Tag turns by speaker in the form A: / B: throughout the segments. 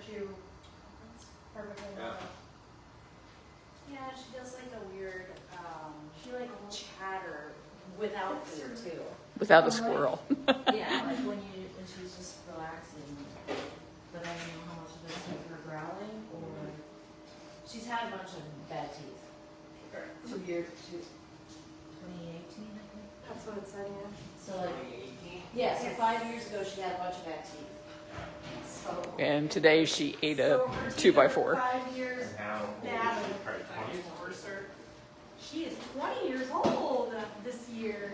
A: too. Perfectly normal.
B: Yeah, she does like a weird, she like chatter without fear too.
C: Without a squirrel.
B: Yeah, like when she's just relaxing. But I don't know how much of this is her growling or she's had a bunch of bad teeth. 2 years, 2018, I think.
A: That's what it said, yeah.
B: So like, yeah, so 5 years ago she had a bunch of bad teeth. So,
C: And today she ate a 2x4.
A: 5 years. Bad. She is 20 years old this year.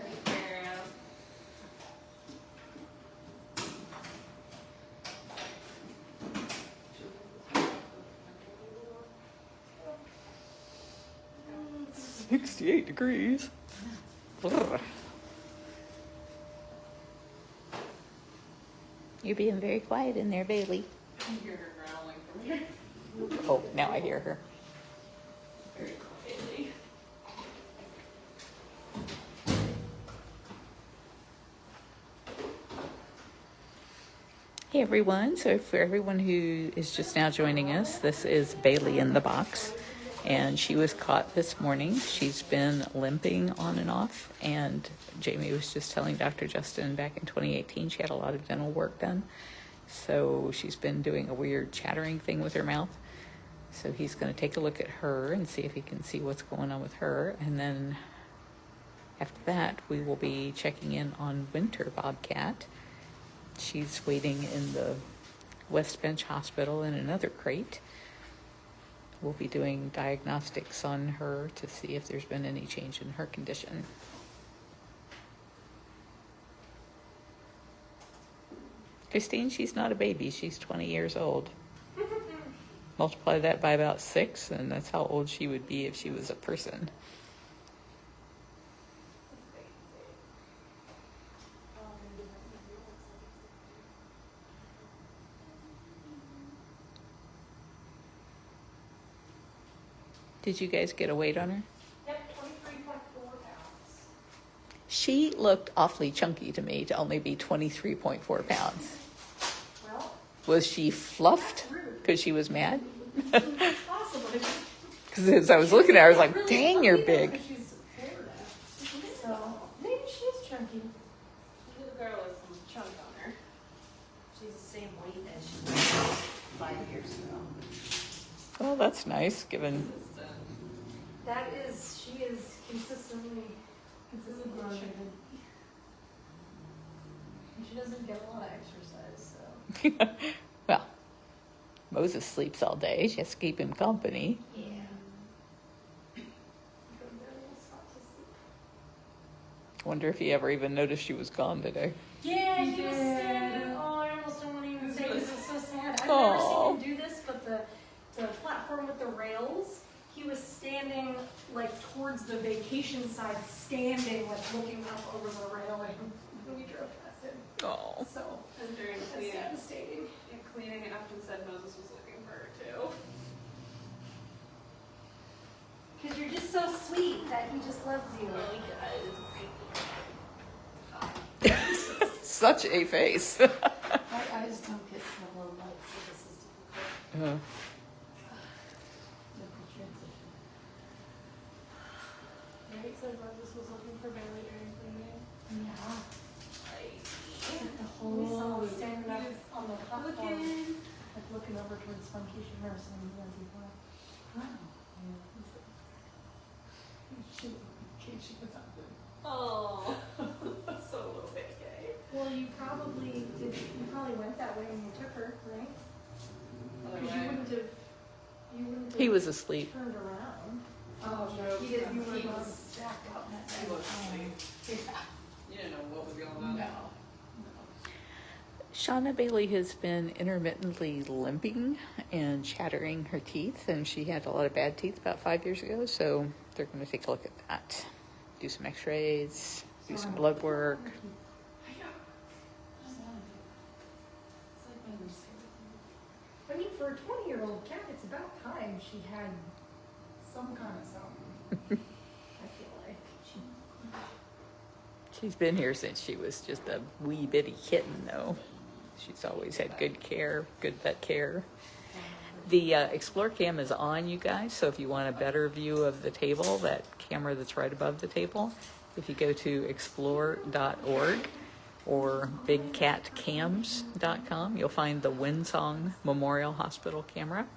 C: It's 68 degrees. Ugh. You're being very quiet in there, Bailey.
D: I hear her growling from here.
C: Oh, now I hear her.
D: Very quietly.
C: Hey everyone, so for everyone who is just now joining us, this is Bailey in the box, and she was caught this morning. She's been limping on and off, and Jamie was just telling Dr. Justin back in 2018 she had a lot of dental work done, so she's been doing a weird chattering thing with her mouth. So he's going to take a look at her and see if he can see what's going on with her, and then after that we will be checking in on Winter Bobcat. She's waiting in the West Bench Hospital in another crate. We'll be doing diagnostics on her to see if there's been any change in her condition. Christine, she's not a baby. She's 20 years old. Multiply that by about 6, and that's how old she would be if she was a person. Did you guys get a weight on her?
A: Yep, 23.4 pounds.
C: She looked awfully chunky to me to only be 23.4 pounds.
A: Well,
C: Was she fluffed because she was mad?
A: possibly.
C: Because as I was looking at her, I was like,
A: Really
C: dang, you're
A: funny though,
C: big.
A: 'cause she's Florida. So, maybe she is chunky.
D: Little girl with some chunk on her.
B: she's the same weight as she was 5 years ago.
C: Well, that's nice, given.
A: She is consistently growing. And she doesn't get a lot of exercise, so.
C: Well, Moses sleeps all day. She has to keep him company.
A: Yeah.
C: Wonder if he ever even noticed she was gone today.
A: Yeah, he was standing. Oh, I almost don't want to even say this is so sad. I've
C: Aw.
A: never seen him do this, but the platform with the rails, he was standing like towards the vacation side, standing like looking up over the railing when we drove past him.
C: Oh.
A: So
D: And during
A: that's
D: cleaning,
A: devastating.
D: cleaning Upton said Moses was looking for her too.
A: Because you're just so sweet that he just loves you.
C: Such a face.
A: My eyes don't get so low light, so this is difficult. Right, so Moses was looking for Bailey during cleaning. Yeah. The whole standing up on the platform, like looking over towards Funky Nurse and before. Wow. She was up there.
D: Oh, so little bit gay.
A: Well, you probably went that way when you took her, right? Because you wouldn't have.
C: He was asleep.
A: Turned around. Oh, no, he didn't. You were both stacked up.
D: He was asleep.
A: Yeah.
D: You didn't know what was going on.
A: No.
C: Shauna Bailey has been intermittently limping and chattering her teeth, and she had a lot of bad teeth about 5 years ago, so they're going to take a look at that. Do some x-rays, do some blood work.
A: I mean, for a 20-year-old cat, it's about time she had some kind of something. I feel like.
C: She's been here since she was just a wee bitty kitten, though. She's always had good care, good vet care. The Explore Cam is on, you guys, so if you want a better view of the table, that camera that's right above the table, if you go to explore.org or bigcatcams.com, you'll find the Winsong Memorial Hospital camera.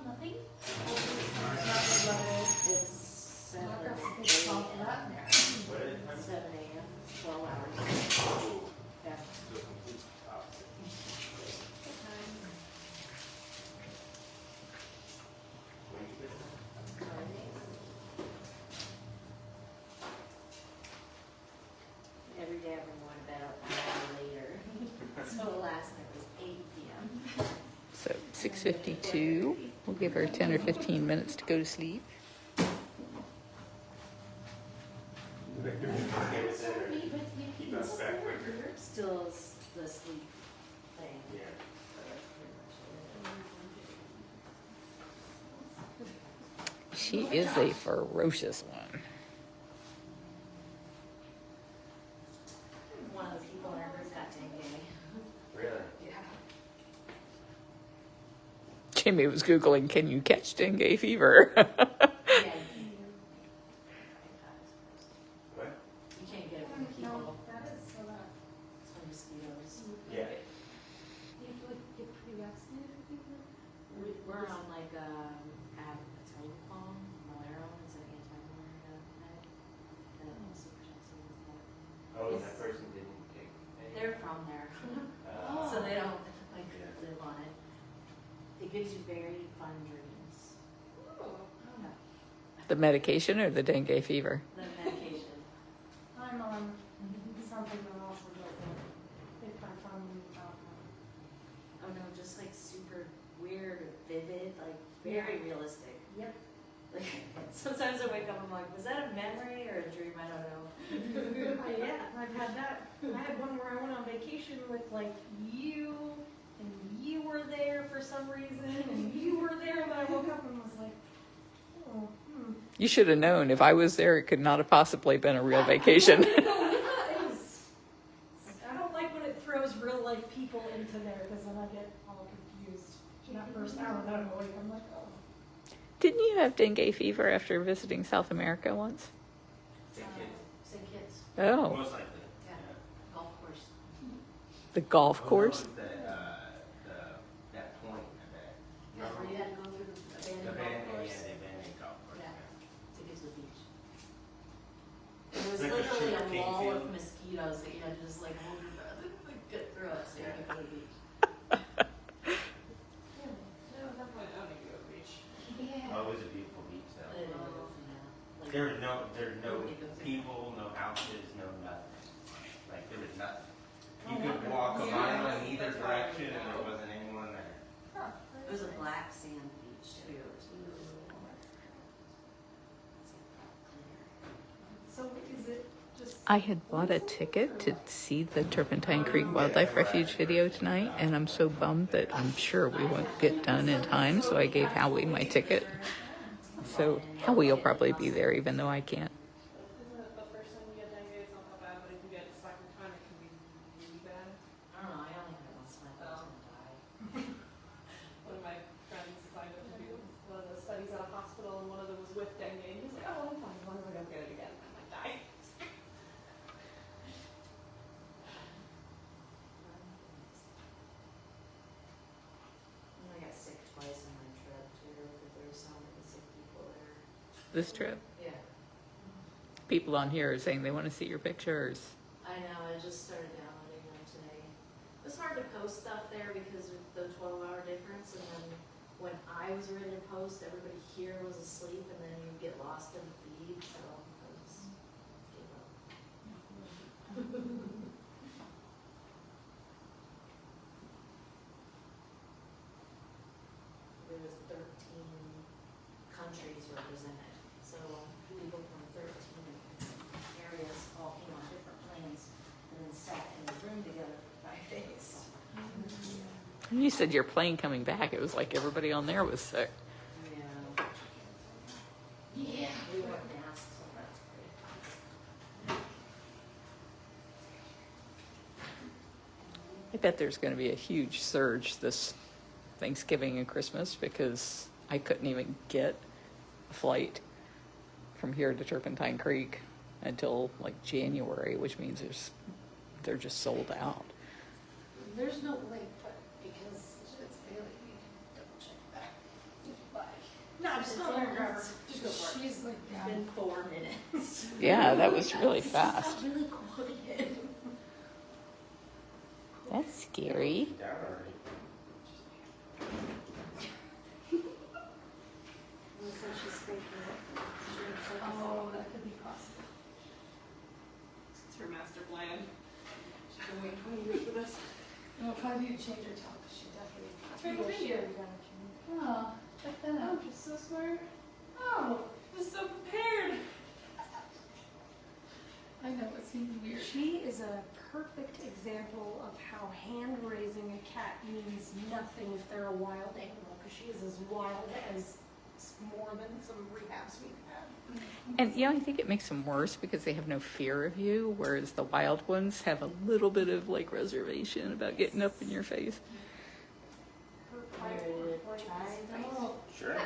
B: Nothing? It's 7 a.m. 12 hours. Yeah. Every day I've been going to bed an hour later. So last night was 8 p.m.
C: So 6:52, we'll give her 10 or 15 minutes to go to sleep.
B: Still the sleep thing.
E: Yeah.
B: So that's pretty much it.
C: She is a ferocious one.
B: One of the people in our group got dengue.
E: Really?
B: Yeah.
C: Jimmy was Googling, can you catch dengue fever?
B: Yeah.
E: What?
B: You can't get it from people. It's from mosquitoes.
E: Yeah.
B: We're on like Atophone, Malero. It's an anti-malaria med that also protects against that.
E: Oh, and that person didn't take any?
B: They're from there, so they don't like live on it. It gives you very fun dreams.
C: The medication or the dengue fever?
B: The medication.
A: I'm on something that also does it. If I find
B: Oh no, just like super weird, vivid, like very realistic.
A: Yep.
B: Like sometimes I wake up, I'm like, was that a memory or a dream? I don't know.
A: Yeah, I've had that. I had one where I went on vacation with like you, and you were there for some reason, and you were there, and I woke up and was like, oh,
C: You should have known. If I was there, it could not have possibly been a real vacation.
A: I don't like when it throws real life people into there, because then I get all confused. That first hour that I'm awake, I'm like, oh.
C: Didn't you have dengue fever after visiting South America once?
E: Take kids.
B: Say kids.
C: Oh,
E: Most likely.
B: Yeah. Golf course.
C: the golf
E: Oh,
C: course?
E: that was that point, I bet.
B: Yeah, where you had to go through the
E: The
B: abandoned
E: band,
B: golf course.
E: yeah, the abandoned golf course.
B: Yeah. To get to the beach. It was
E: Like a
B: literally a
E: sugar cane
B: wall
E: field.
B: of mosquitoes that you had to just like hold your breath and like get through it so you could go to the beach.
E: Oh, it was a beautiful beach though.
B: It is, yeah. Like,
E: There were no
B: nobody goes there.
E: people, no houses, no nothing. Like there was nothing. You could walk a mile in either direction and there wasn't anyone there.
B: It was a black sand beach too.
A: So is it just?
C: I had bought a ticket to see the Turpentine Creek Wildlife Refuge video tonight, and I'm so bummed that I'm sure we won't get done in time, so I gave Howie my ticket. So Howie will probably be there, even though I can't.
D: Isn't it the first time you get dengue, it's not that bad, but if you get it the second time, it can be really bad.
B: I don't know, I only had one slide, I was gonna die.
D: One of my friends signed up to do one of the studies at a hospital, and one of them was with dengue, and he's like, oh, I'm fine, when am I gonna get it again? I'm like, die.
B: And I got sick twice on my trip too, because there were so many sick people there.
C: This trip?
B: Yeah.
C: People on here are saying they want to see your pictures.
B: I know, I just started downloading them today. It was hard to post stuff there because of the 12-hour difference, and then when I was ready to post, everybody here was asleep, and then you get lost in the feed, so I just gave up. There was 13 countries represented, so people from 13 areas all came on different planes and then sat in the room together for 5 days.
C: And you said your plane coming back. It was like everybody on there was sick.
B: Yeah. Yeah, we wore masks, so that's great.
C: I bet there's going to be a huge surge this Thanksgiving and Christmas because I couldn't even get a flight from here to Turpentine Creek until like January, which means they're just sold out.
A: There's no link, but because it's Bailey, we can double check that. No, just go there and grab her. Just go for it. She's like,
B: It's been 4 minutes.
C: Yeah, that was really fast.
B: Really quiet.
C: That's scary.
E: Down already.
A: So she's faking it. Oh, that could be possible.
D: It's her master plan. She's been waiting 20 years for this.
A: No, if I need to change her tone, because she definitely.
D: That's right behind you.
A: Oh, check that
D: Oh,
A: out.
D: she's so smart. Oh, she's so prepared.
A: I know, it seems weird. She is a perfect example of how hand raising a cat means nothing if they're a wild animal, because she is as wild as more than some rehabs we've had.
C: And I think it makes them worse because they have no fear of you, whereas the wild ones have a little bit of like reservation about getting up in your face.
A: Her
B: Ready
A: fight
B: to
A: or flight
B: try
A: is
B: them?
A: nice.
E: Sure.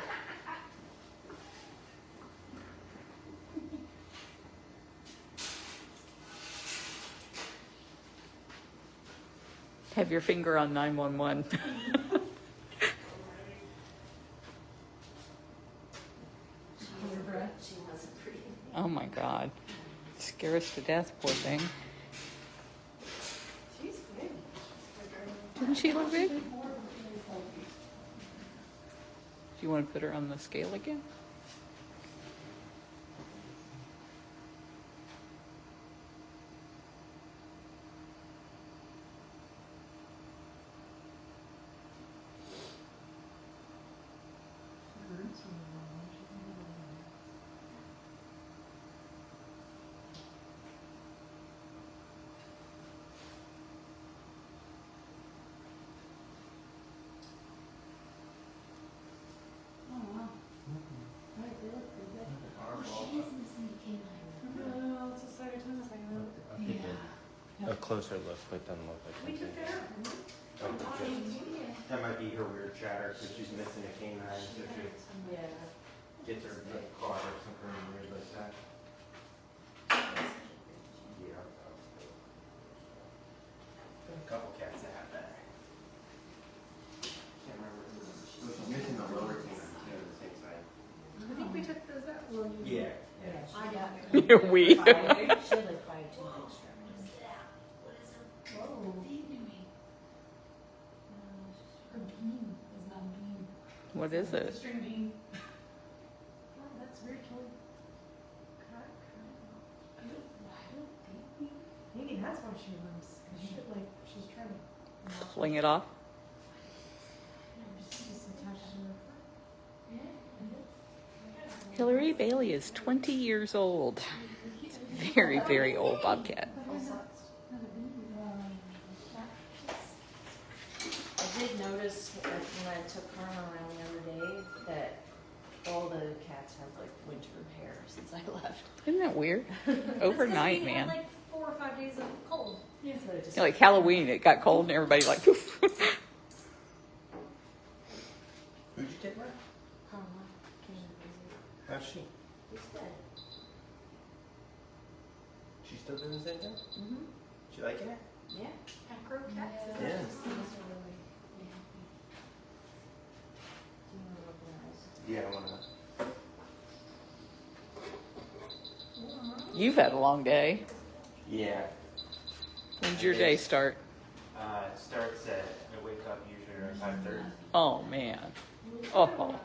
C: Have your finger on 911.
B: She wasn't breathing.
C: Oh my God. Scare us to death, poor thing.
A: She's big.
C: Didn't she look big? Do you want to put her on the scale again?
A: Oh, wow. Right, they look pretty good.
D: No, it's a side of tennis, I know.
E: A closer look, but doesn't look like
D: We took care of her.
E: That might be her weird chatter because she's missing a canine, so she
B: Yeah.
E: gets her caught or something weird like that. Yeah. Got a couple cats that have that. Can't remember who. She's missing the lower canine too, the same side.
A: I think we took those out. Well, you.
E: Yeah.
B: Yeah,
A: I got it.
C: We.
B: She had like 5 tooth extremities.
A: Whoa. Her beam is not a beam.
C: What is
A: It's a
C: it?
A: string bean. Oh, that's weird. Can we cut? I don't think maybe that's why she runs. Because she's trying to.
C: Fling it off?
A: She's just attached to her foot.
C: Hillary Bailey is 20 years old. It's a very, very old bobcat.
B: I did notice when I took Karma around the other day that all the cats have like winter hair since I left.
C: Isn't that weird? Overnight,
A: We had
C: man.
A: like 4 or 5 days of cold.
B: Yeah. So it just
C: Like Halloween, it got cold and everybody like, poof.
E: Who'd you take her?
B: Karma came to visit.
E: How's she?
B: He's dead.
E: She still doing the same thing?
B: Mm-hmm.
E: She liking it?
B: Yeah.
A: Acro cats.
E: Yeah.
B: Do you want to look in her eyes?
E: Yeah, I wanna.
C: You've had a long day.
E: Yeah.
C: When's your day start?
E: It starts at, I wake up usually around 5:30.
C: Oh, man. Oh.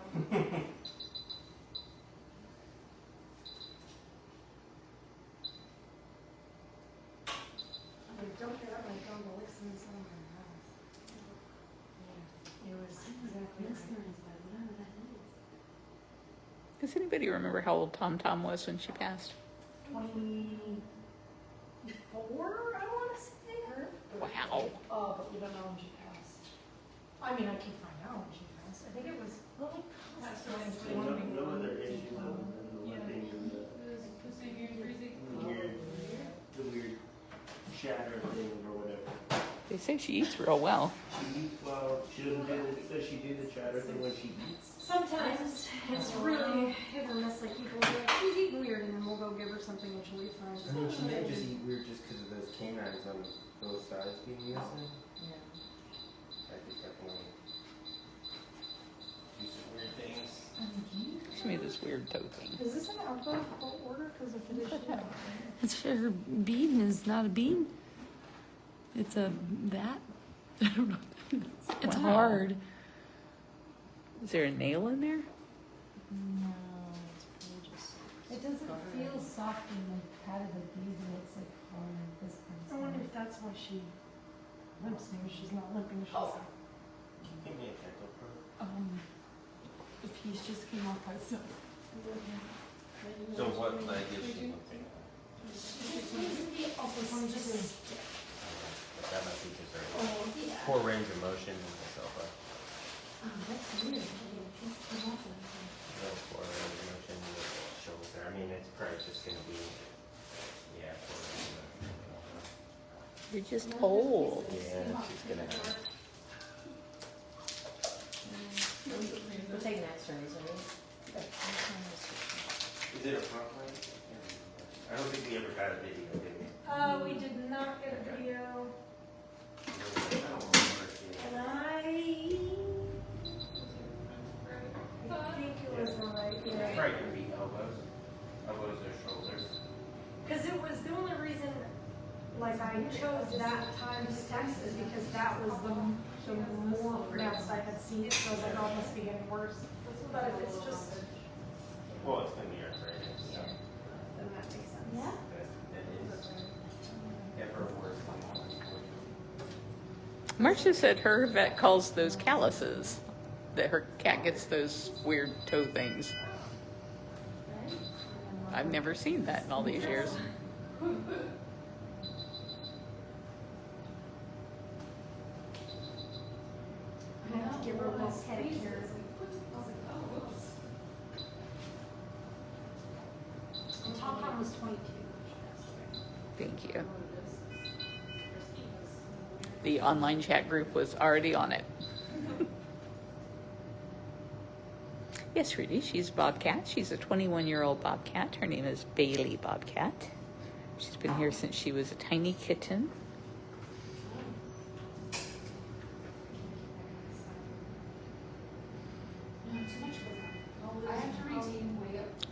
A: Don't get up like on the listen to some of her house. It was exactly
C: Does anybody remember how old Tom Tom was when she passed?
A: 24, I want to say. Her.
C: Wow.
A: But we don't know when she passed. I mean, I can find out when she passed. I think it was passed away in 21.
F: No other issues other than the limping and the weird shatter thing or whatever.
C: They say she eats real well.
F: She eats well. She doesn't does she do the chatter thing when she eats?
A: Sometimes it's really hit or miss. Like people will be like, she's eating weird, and then we'll go give her something and she'll eat fine.
G: I mean, she may just eat weird just because of those canines on both sides being missing.
B: Yeah.
G: I could definitely.
E: Do some weird things.
C: She made this weird toe thing.
A: Is this an alphabetical order? Because if it is, yeah.
H: It's her bean is not a bean. It's a that. I don't know. It's
C: Wow.
H: hard.
C: Is there a nail in there?
B: No, it's probably just.
I: It doesn't feel soft and like padded like these, and it's like hard. This kind
A: I wonder if that's why she limps. Maybe she's not limping. She's
E: Give me a dental probe.
A: the piece just came off by itself.
E: So what leg is she looking at?
A: It seems to be also just
E: That must be just her
A: oh yeah.
E: poor range of motion in the sofa.
A: That's weird. She's come off of it.
E: No poor range of motion in the shoulder. I mean, it's probably just gonna be, yeah, poor range of motion.
C: You're just old.
E: Yeah, she's gonna have.
B: We're taking X-rays, right?
E: Is it a front leg? I don't think we ever got a video, did we?
A: We did not get a video.
E: I don't remember seeing
A: And
E: it.
A: I think it was right,
E: It's
A: yeah.
E: probably gonna be elbows or shoulders.
A: Because it was the only reason, like, I chose that time to text is because that was the more pronounced I had seen it, so I was like, oh, it must be getting worse. But if it's just,
E: Well, it's gonna be arthritis, so
A: then that makes sense.
I: Yeah.
E: that is ever worse than
C: Marcia said her vet calls those calluses. That her cat gets those weird toe things. I've never seen that in all these years.
A: I have to give her a little pedicure. And Tom Tom was 22 when she passed away.
C: Thank you. The online chat group was already on it. Yes, Rudy, she's a Bobcat. She's a 21-year-old Bobcat. Her name is Bailey Bobcat. She's been here since she was a tiny kitten.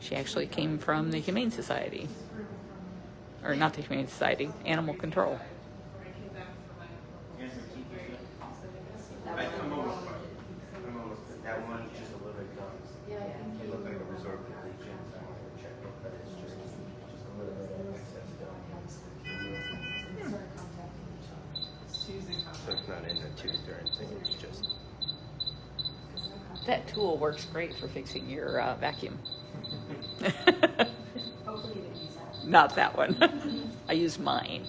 C: She actually came from the Humane Society. Or not the Humane Society, Animal Control.
E: I'm almost, that one's just a little bit gums. It looked like a resorptive lesion, so I wanted to check it, but it's just a little bit of excess gum. So it's not in the tooth or anything, it's just.
C: That tool works great for fixing your vacuum.
B: Hopefully you use that.
C: Not that one. I use mine.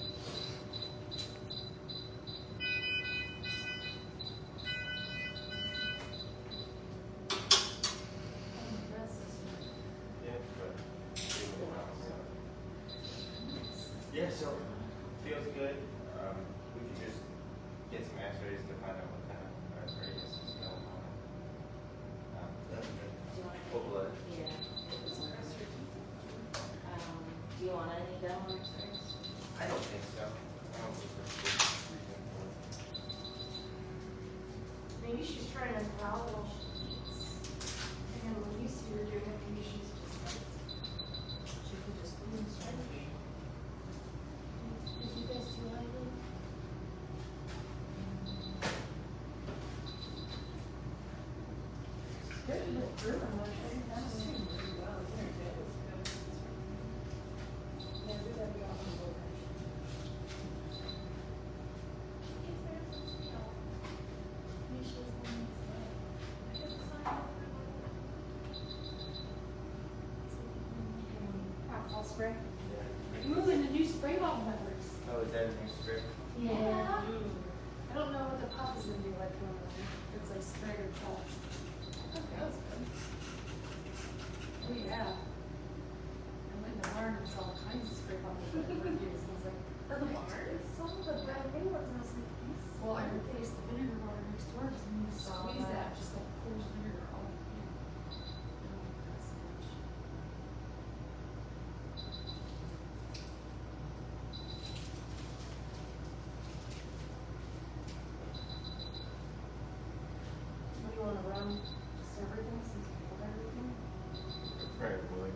E: Yeah, so feels good. We can just get some X-rays to find out what kind of arthritis is going on.
B: Do you want
E: Full blood.
B: Yeah. Do you want any dental X-rays?
E: I don't think so. I don't think there's good reason for it.
A: Maybe she's trying to growl while she eats. And when you see her doing it, maybe she's just like,
B: She could just.
A: trying to be spray?
E: Yeah.
A: Ooh, and the new spray bottle members.
E: Oh, is that a new strip?
A: Yeah. I don't know what the pop is gonna be like when it's like spray or chalk. Okay, that was good. Oh yeah. I went in the barn and saw all kinds of spray bottles that I never used. And I was like,
D: At the barn?
A: some of the bad thing was, and I was like, well, I replaced the vinegar water next door because when you squeeze that, just like pours vinegar all in. I don't like that so much. What do you want to run? Just everything since we have everything?
G: Probably.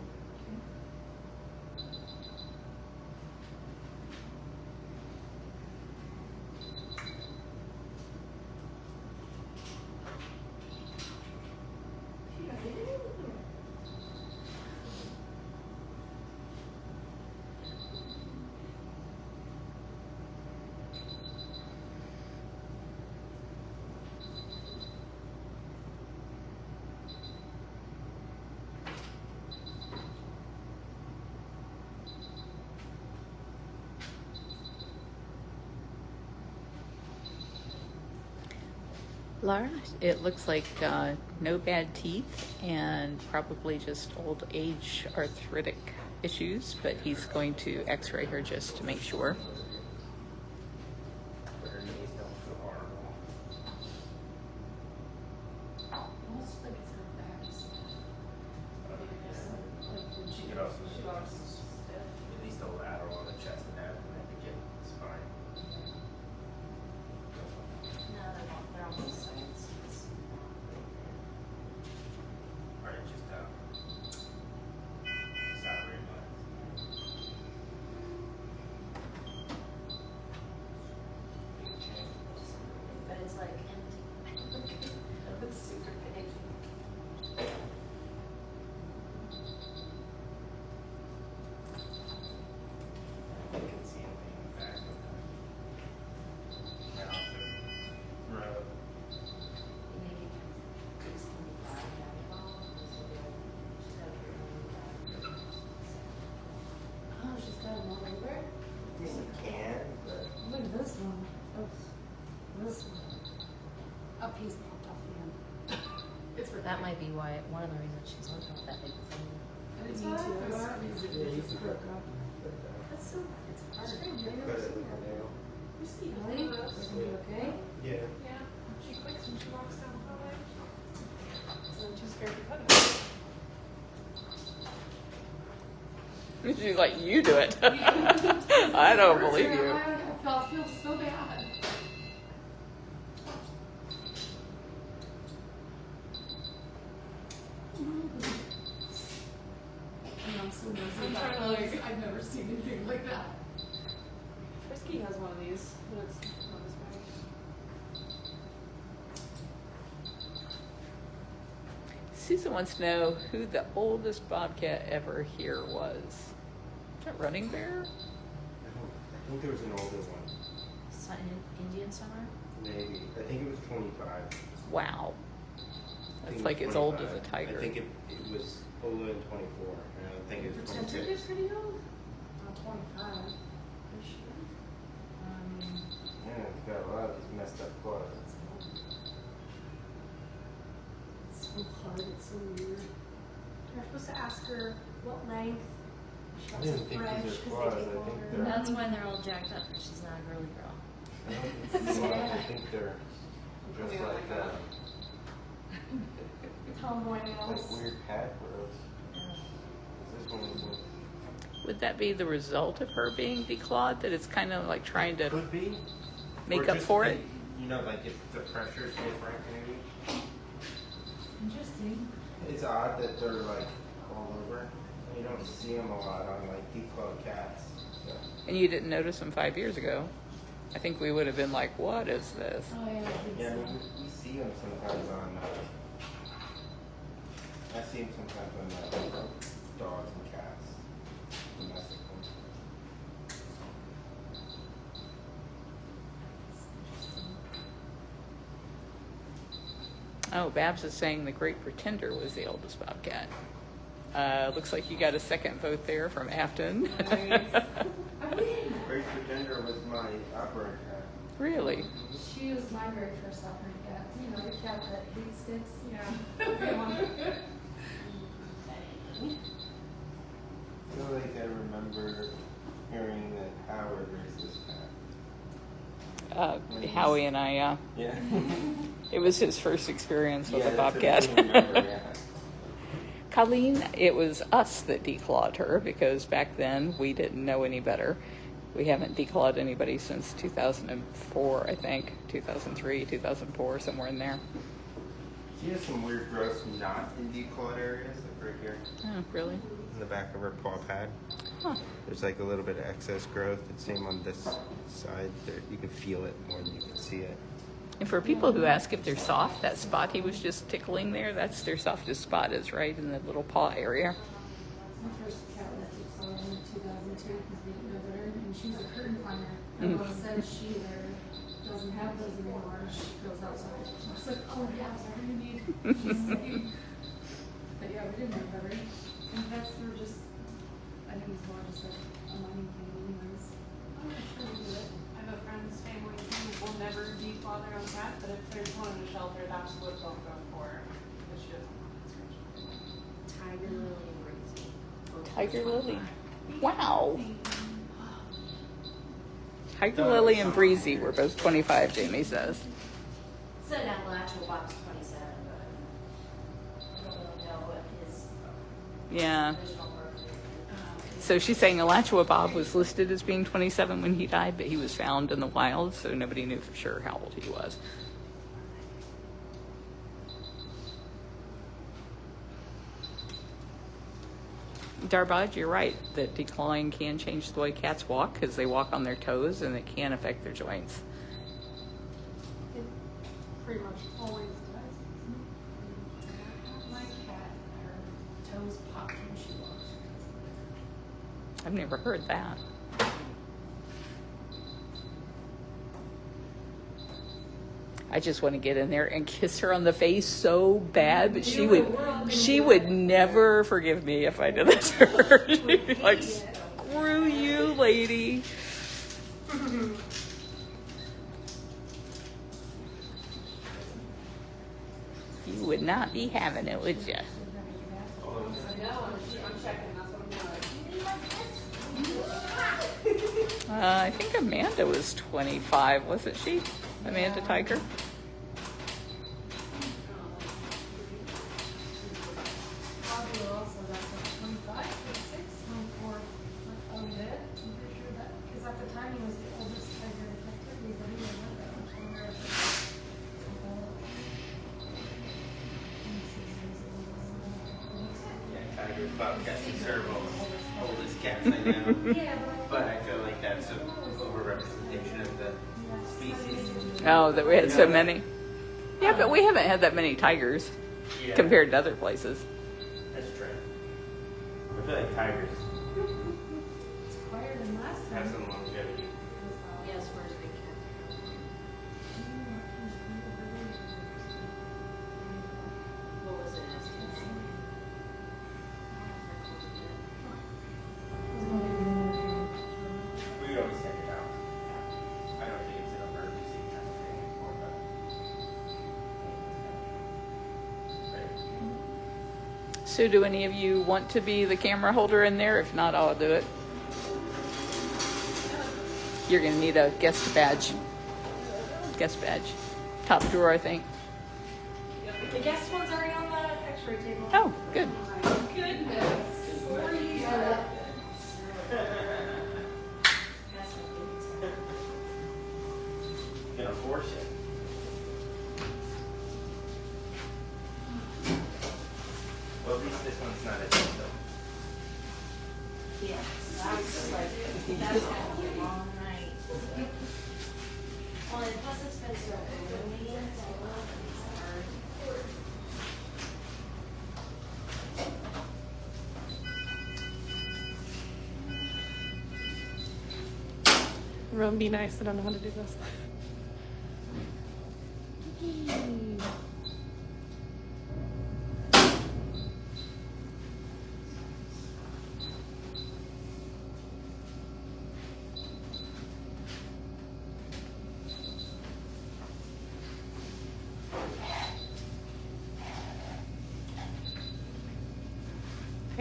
C: Laura, it looks like no bad teeth and probably just old age arthritic issues, but he's going to x-ray her just to make sure.
E: But her knees don't feel horrible.
A: Almost like it's her back.
E: She could also at least a lateral on the chest and abdomen to get the spine.
B: No, they're on both sides.
E: Alright, just salary advice.
B: But it's like empty. It's super big.
E: I can see anything in the back of that. Road.
B: Maybe it's gonna be bad.
A: Oh, she's got them all over.
G: I mean, you can, but
A: Look at this one. Oh, this one. Up piece popped off the end. It's for
B: That might be why, one of the reasons she's looking at that big thing.
A: I didn't need to. I was squeezing it. It just broke up. That's so, it's hard.
G: cut it with a nail.
A: Really? Is it okay?
G: Yeah.
D: Yeah, she clicks when she walks down the hallway. So I'm too scared to cut it.
C: She's like, you do it. I don't believe you.
A: I feel so bad. I'm so nosy
D: I'm
A: about
D: trying to,
A: those. I've never seen anything like that.
D: Frisky has one of these, but it's not as big.
C: Susan wants to know who the oldest bobcat ever here was. Is that Running Bear?
G: I think there was an older one.
B: Indian summer?
G: Maybe. I think it was 25.
C: Wow.
G: I
C: That's
G: think
C: like
G: it was
C: as old as
G: 25.
C: a tiger.
G: I think it was older than 24. And I think it was
A: Pretended
G: 26.
A: it's pretty old? Not 25. Are you sure?
G: Yeah, it's got a lot of these messed up claws.
A: It's so hard, it's so weird. You're supposed to ask her what length. She
G: I
A: wants
G: didn't
A: it
G: think
A: fresh
G: these are
A: because
G: claws.
A: they
G: I
A: take
G: think
A: longer.
G: they're-
B: That's why they're all jacked up, because she's not a girly girl.
G: I don't think these claws, I think they're just
D: Yeah,
G: like
D: like
A: Tomboy
G: like
A: nails.
G: weird pad growths. This one is
C: Would that be the result of her being declawed? That it's kind of like trying to
G: could be.
C: make
G: Or
C: up
G: just
C: for
G: the-
C: it?
G: You know, like if the pressure's different, maybe.
A: Interesting.
G: It's odd that they're like all over. You don't see them a lot on like declawed cats. So.
C: And you didn't notice them 5 years ago. I think we would have been like, what is this?
A: Oh, yeah, I think
G: Yeah, I
A: so.
G: mean, we see them sometimes on. I see them sometimes on dogs and cats. Domestic ones.
C: Oh, Babs is saying the Great Pretender was the oldest bobcat. Looks like you got a second vote there from Afton.
D: Nice.
G: Great pretender was my operator cat.
C: Really?
I: She was my very first operating cat. You know, the cat that hates sticks.
D: Yeah.
G: I feel like I remember hearing that Howard raised this cat.
C: Howie and I,
G: Yeah.
C: it was his first experience with a
G: that's what I
C: bobcat.
G: remember, yeah.
C: Colleen, it was us that declawed her because back then we didn't know any better. We haven't declawed anybody since 2004, I think. 2003, 2004, somewhere in there.
G: She has some weird growths not in declawed areas, like right here.
C: Oh, really?
G: In the back of her paw pad.
C: Huh.
G: There's like a little bit of excess growth. It's same on this side. There, you can feel it more than you can see it.
C: And for people who ask if they're soft, that spot he was just tickling there, that's their softest spot, is right in the little paw area.
I: My first cat was declawed in 2002 because we didn't know better, and she's a curtain climber. Everyone says she doesn't have those anymore. She goes outside. I was like, oh yeah, whatever you need. She's safe. But yeah, we didn't know better. And pets were just, I think it's more just like a money thing anyways. I'm not sure we do it.
D: I have a friend's family who will never declaw their own cat, but if there's one in a shelter, that's what they'll go for. But she doesn't want it.
B: Tiger Lily and Breezy.
C: Tiger Lily. Wow. Tiger Lily and Breezy were both 25, Jamie says.
B: Said Appalachian Box 27, but I don't really know what his
C: Yeah.
B: original birth is.
C: So she's saying Alachua Bob was listed as being 27 when he died, but he was found in the wild, so nobody knew for sure how old he was. Darbad, you're right that declawing can change the way cats walk because they walk on their toes and it can affect their joints.
A: It pretty much always does.
I: My cat, her toes pop when she walks.
C: I've never heard that. I just want to get in there and kiss her on the face so bad, but she would never forgive me if I did that to her. She'd be like, screw you, lady. You would not be having it, would you?
D: No, I'm checking. That's what I'm doing.
C: I think Amanda was 25, wasn't she? Amanda Tiger?
I: Bobby also got to 25, 26, 24. Oh, he did? I'm pretty sure that, because at the time he was the oldest tiger technically, but he didn't know that much longer.
E: Yeah, tigers, bobcats, and servos, oldest cats I know.
I: Yeah,
E: But I feel like that's an overrepresentation of the species.
C: Oh, that we had so many. Yeah, but we haven't had that many tigers
E: Yeah,
C: compared to other places.
E: that's true. I feel like tigers
I: it's quieter than last time.
E: have some longevity.
B: Yes, where's Big Cat? What was it?
E: We always take it out. I don't think it's an emergency kind of thing anymore, but. Right.
C: So do any of you want to be the camera holder in there? If not, I'll do it. You're going to need a guest badge. Guest badge. Top drawer, I think.
D: The guest one's already on the x-ray table.
C: Oh, good.
D: Oh, goodness.
E: Gonna force it. Well, at least this one's not a dildo.
B: Yeah, that's like, that's gonna be a long night. Well, and plus it's been so gloomy, so it's hard.
A: Everyone be nice. I don't know how to do this.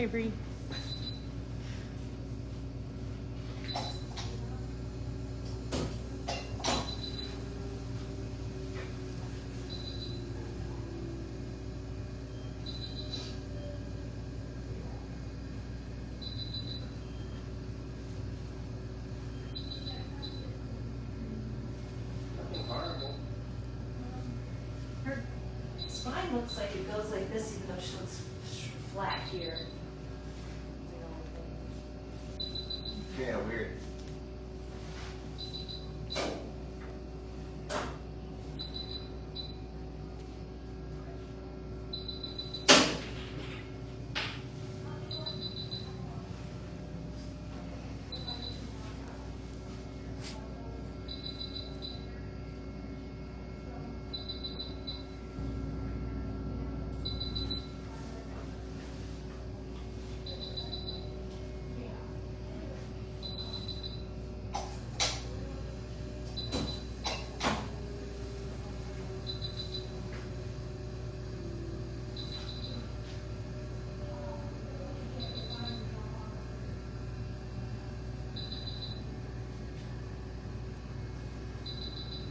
A: Hey, Bree.
G: Nothing horrible.
B: Her spine looks like it goes like this, even though she looks flat here.
G: Yeah, weird.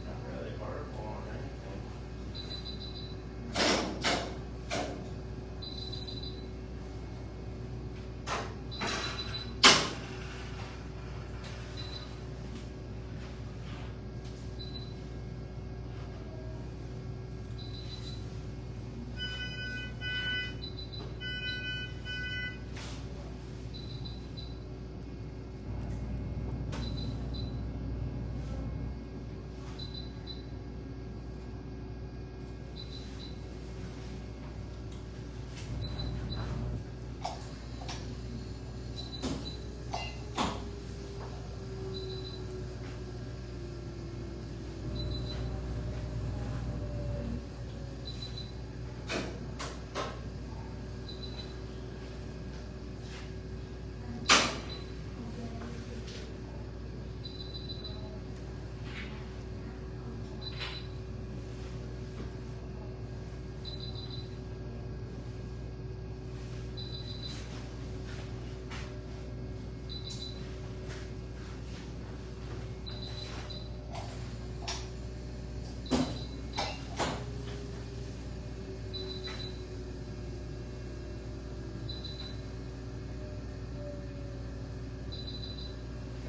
G: Not really horrible on anything.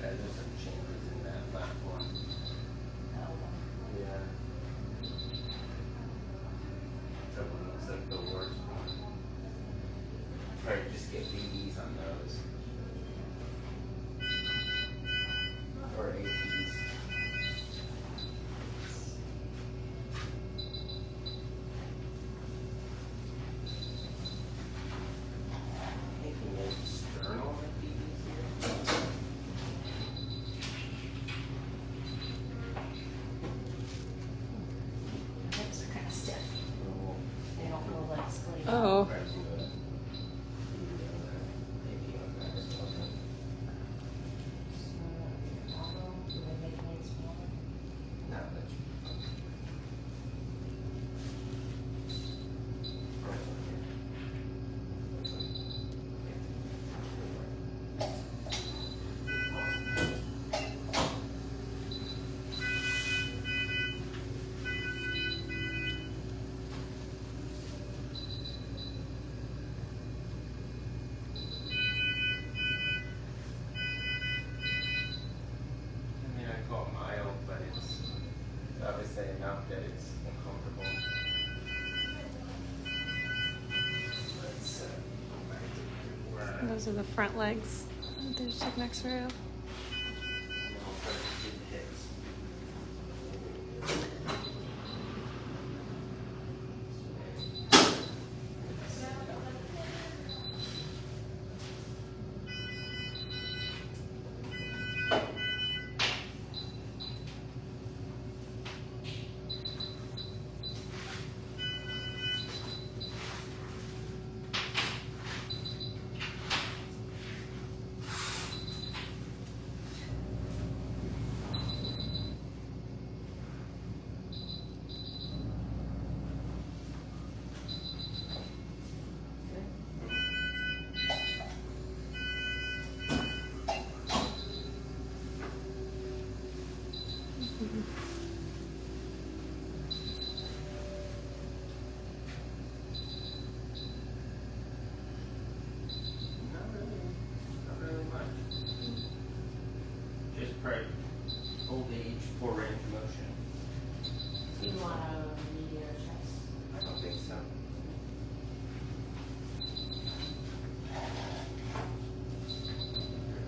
G: Yeah, there's some changes in that last one. Yeah. That one looks like the worst one. Probably just get BDs on those. Or APs. Making a sternal BDs here.
B: Hips are kind of stiff. They don't go like split.
A: Oh.
G: Try to do a AP on that as well.
B: Do they make any smaller?
G: No, that's. I mean, I call it mild, but it's obviously enough that it's uncomfortable. Let's go back to where
A: Those are the front legs. They just took an X-ray of.
G: we'll try to do the hips.
E: Not really much. Just probably old age, poor range of motion.
B: Do you want a knee or chest?
E: I don't think so.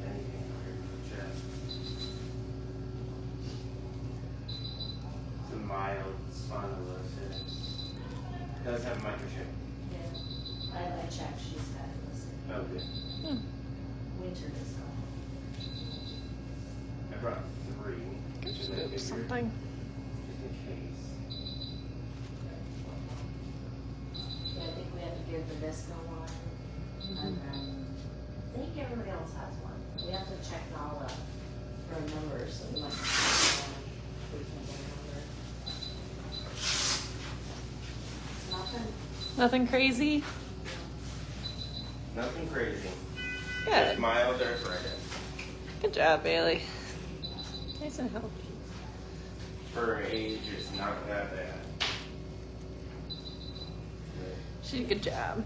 E: Anything for your chest. Some mild spondylosis. Does have a microchip.
B: Yeah. I checked, she's had it listed.
E: Oh, good.
B: Winter disc golf.
E: I brought 3. Which is a good
A: Something.
E: just in case.
B: Yeah, I think we have to give the Visco one. And then I think everybody else has one. We have to check all the for numbers, so we might have to we can get a number. Nothing.
A: Nothing crazy.
E: Nothing crazy.
A: Good.
E: Just mild arthritis.
A: Good job, Bailey. Nice and healthy.
E: For her age, it's not that bad.
A: She did a good job.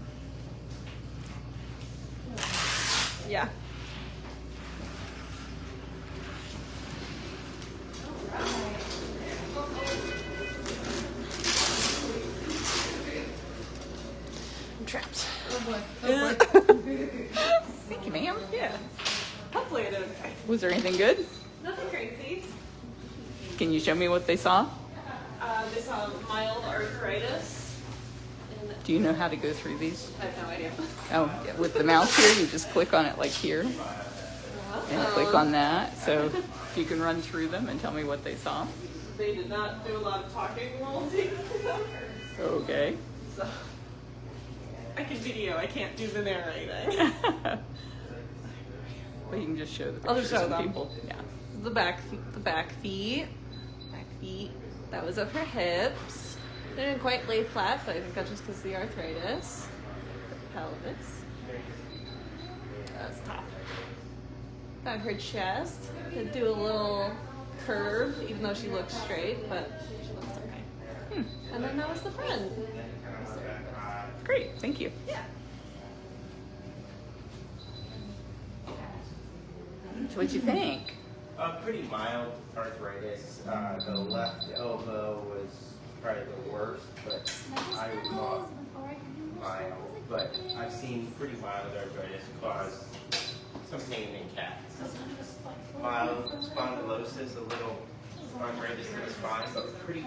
A: Yeah. I'm trapped.
D: Oh boy.
C: Thank you, ma'am.
A: Yeah. Hopefully I did okay.
C: Was there anything good?
D: Nothing crazy.
C: Can you show me what they saw?
D: They saw mild arthritis. And
C: Do you know how to go through these?
D: I have no idea.
C: Oh, yeah, with the mouse here, you just click on it like here and click on that. So if you can run through them and tell me what they saw.
D: They did not do a lot of talking while taking them.
C: Okay.
D: So I can video, I can't do the narrating.
C: Well, you can just show the
A: I'll
C: pictures
A: just show
C: of
A: them.
C: people. Yeah.
A: The back feet. That was up her hips. They didn't quite lay flat, but I think that's just because of the arthritis. Pelvis. That's top. Got her chest. Could do a little curve, even though she looks straight, but she looks okay. And then that was the friend.
C: Great. Thank you.
A: Yeah.
C: So what'd you think?
E: Pretty mild arthritis. The left elbow was probably the worst, but I thought mild. But I've seen pretty mild arthritis cause some pain in cats. Mild spondylosis, a little arthritis in the spine, but pretty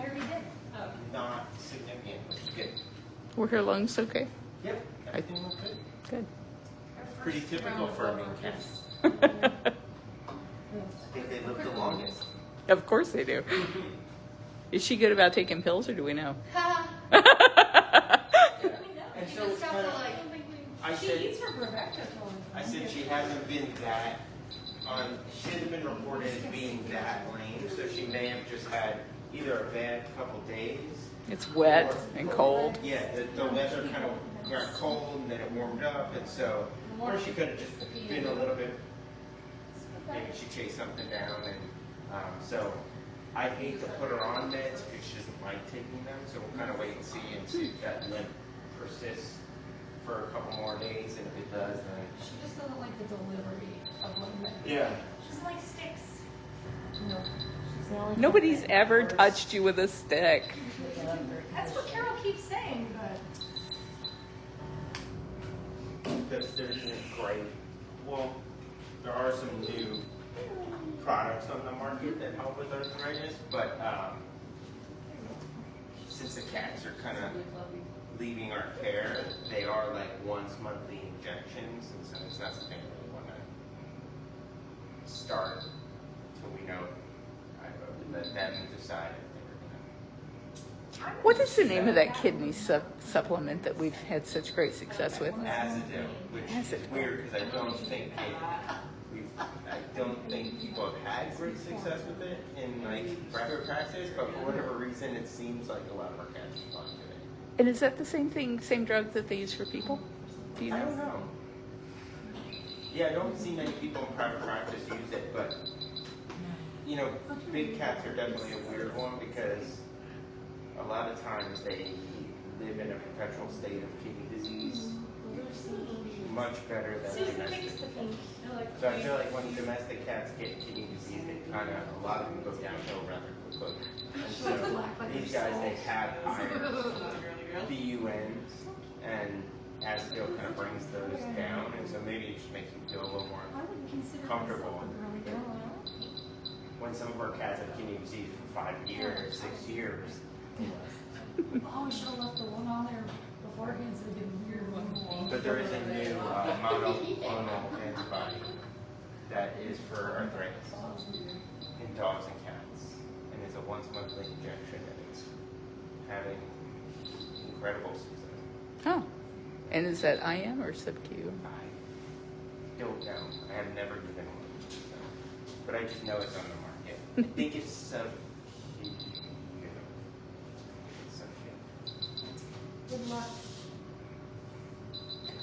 E: not significant, which is good.
C: Were her lungs okay?
E: Yep, everything was good.
C: Good.
E: Pretty typical for a mean cat. I think they live the longest.
C: Of course they do. Is she good about taking pills, or do we know?
E: And so it's kind of I said she hasn't been that she hasn't been reported as being that lame, so she may have just had either a bad couple days.
C: It's wet and cold.
E: Yeah, the weather kind of got cold and then it warmed up, and so, or she could have just been a little bit, maybe she chased something down, and so I hate to put her on meds because she doesn't like taking them, so we'll kind of wait and see if that limp persists for a couple more days, and if it does, then.
I: She just doesn't like the delivery of lemon.
E: Yeah.
I: She doesn't like sticks.
C: Nobody's ever touched you with a stick.
I: That's what Carol keeps saying, but.
E: There's great. Well, there are some new products on the market that help with arthritis, but since the cats are kind of leaving our care, they are like once monthly injections, and so it's not something we want to start until we know. I would let them decide if they're going to.
C: What is the name of that kidney supplement that we've had such great success with?
E: Azadil, which is weird because I don't think people have had great success with it in like private practice, but for whatever reason, it seems like a lot of our cats respond to it.
C: And is that the same drug that they use for people? Do you
E: I
C: know?
E: don't know. Yeah, I don't see many people in private practice use it, but you know, big cats are definitely a weird one because a lot of times they live in a perpetual state of kidney disease much better than domestic. So I feel like when domestic cats get kidney disease, they kind of, a lot of them go downhill rather quickly. And so these guys, they have higher BUNs, and acetyl kind of brings those down, and so maybe it just makes them feel a little more comfortable. When some of our cats have kidney disease for 5 years, 6 years.
I: Oh, we should have left the one on there beforehand so we could weird one.
E: But there is a new monoclonal antibody that is for arthritis in dogs and cats. And it's a once-monthly injection, and it's having incredible success.
C: Oh. And is that IM or sub-Q?
E: I don't know. I have never given one. So. But I just know it's on the market. I think it's sub-Q.
I: Good luck.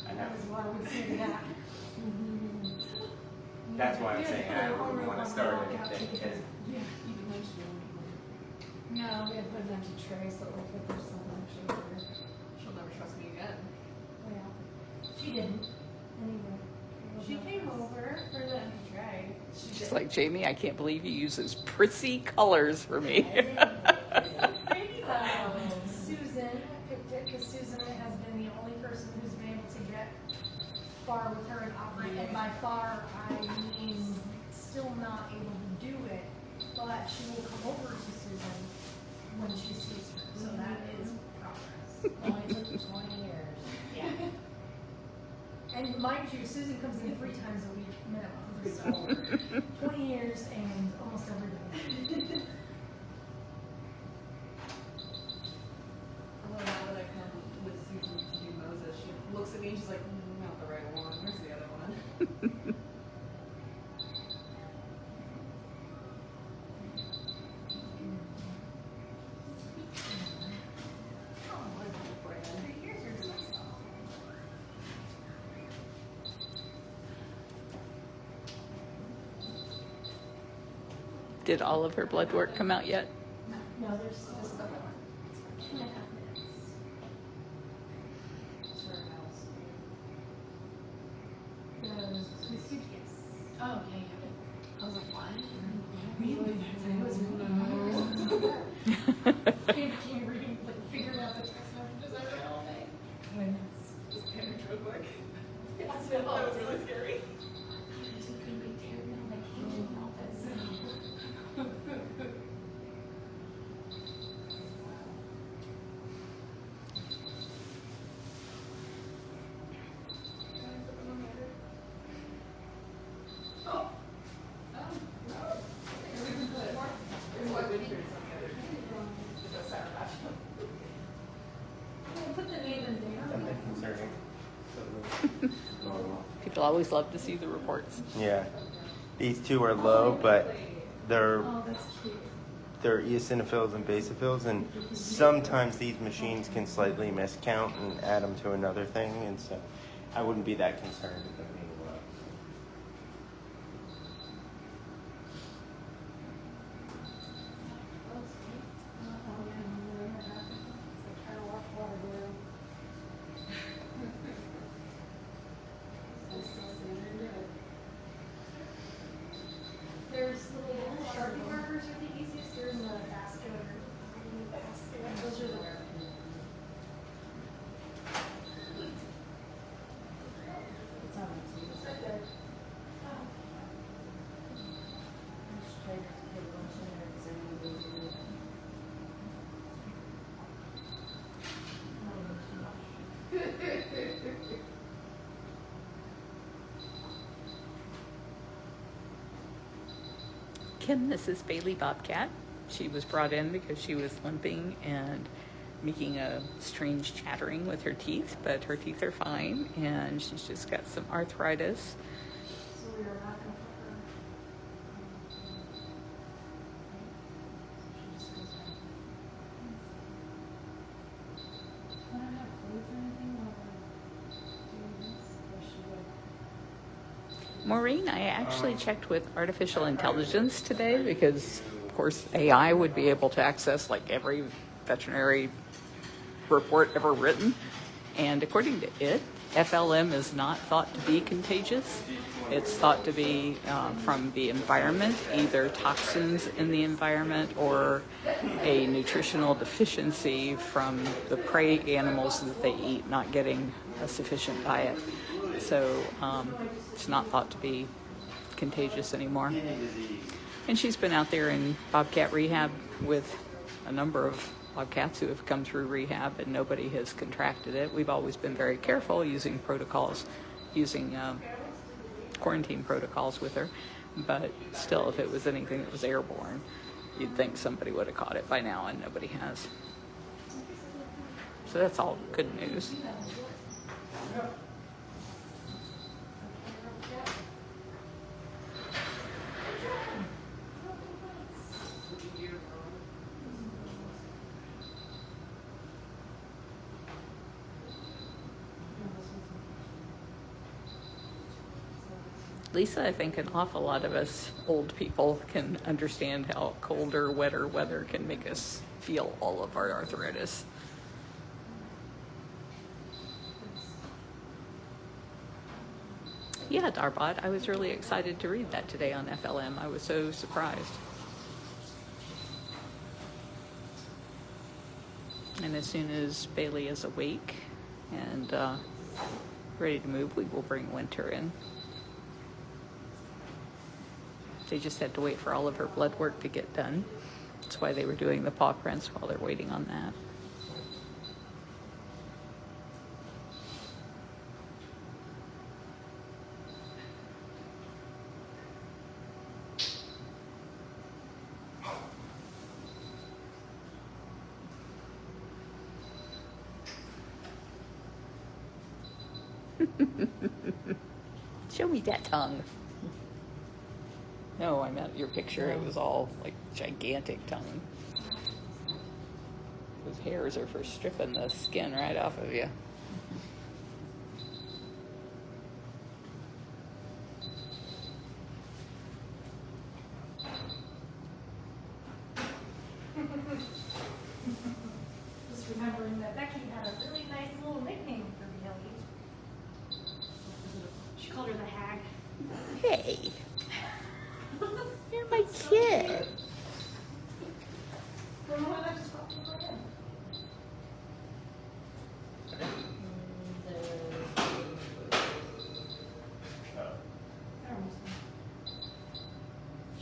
E: I know.
I: That is why I would say that.
E: That's why I'm saying I wouldn't want to start anything. Because
I: Yeah, you can mention it. No, we had put an empty tray so it looked like there's something actually.
D: She'll never trust me again.
I: Oh, yeah. She didn't. Anyway.
D: She came over for the empty tray.
C: She's like, Jamie, I can't believe you use those prissy colors for me.
D: Pretty though.
I: Susan picked it because Susan has been the only person who's been able to get far with her and operate. And by far, I mean still not able to do it, but she will come over to Susan when she sees her. So that is progress.
B: Only took 20 years.
I: Yeah. And mind you, Susan comes in 3 times a week minimum. So 20 years and almost every day.
D: Although now that I come with Susan to do Moses, she looks at me and she's like, not the right one. Where's the other one?
C: Did all of her blood work come out yet?
I: No, there's just the one. 2.5 minutes.
B: It's her house.
I: Yes.
B: Oh, yeah, yeah. I was like, what?
I: Really? It was really can't read, like, figured out the text messages over it all day. Goodness.
D: Just panicked real quick.
I: Yes,
D: That was really scary.
I: Put the name in there.
E: something concerning.
C: People always love to see the reports.
E: Yeah. These two are low, but they're
I: Oh, that's cute.
E: they're eosinophils and basophils, and sometimes these machines can slightly miscount and add them to another thing, and so I wouldn't be that concerned with them being low.
I: There's the little Sharpie markers are the easiest. They're in the basket. Those are the.
B: It's on its
I: It's right there.
B: I just tried to put a bunch in there because I knew they would do it.
C: Kim, this is Bailey Bobcat. She was brought in because she was limping and making a strange chattering with her teeth, but her teeth are fine, and she's just got some arthritis.
I: So we are not going to put her. She just goes back. I don't have fluids or anything while we're doing this, or should
C: Maureen, I actually checked with artificial intelligence today because, of course, AI would be able to access like every veterinary report ever written. And according to it, FLM is not thought to be contagious. It's thought to be from the environment, either toxins in the environment or a nutritional deficiency from the prey animals that they eat not getting a sufficient diet. So it's not thought to be contagious anymore. And she's been out there in Bobcat rehab with a number of Bobcats who have come through rehab, and nobody has contracted it. We've always been very careful using protocols, using quarantine protocols with her. But still, if it was anything that was airborne, you'd think somebody would have caught it by now, and nobody has. So that's all good news. Lisa, I think an awful lot of us old people can understand how colder, wetter weather can make us feel all of our arthritis. Yeah, Darbot, I was really excited to read that today on FLM. I was so surprised. And as soon as Bailey is awake and ready to move, we will bring Winter in. They just had to wait for all of her blood work to get done. That's why they were doing the paw prints while they're waiting on that. Show me that tongue. No, I meant your picture. It was all like gigantic tongue. Those hairs are for stripping the skin right off of you.
I: Just remembering that Becky had a really nice little nickname for Bailey. She called her the Hag.
C: Hey, you're my kid.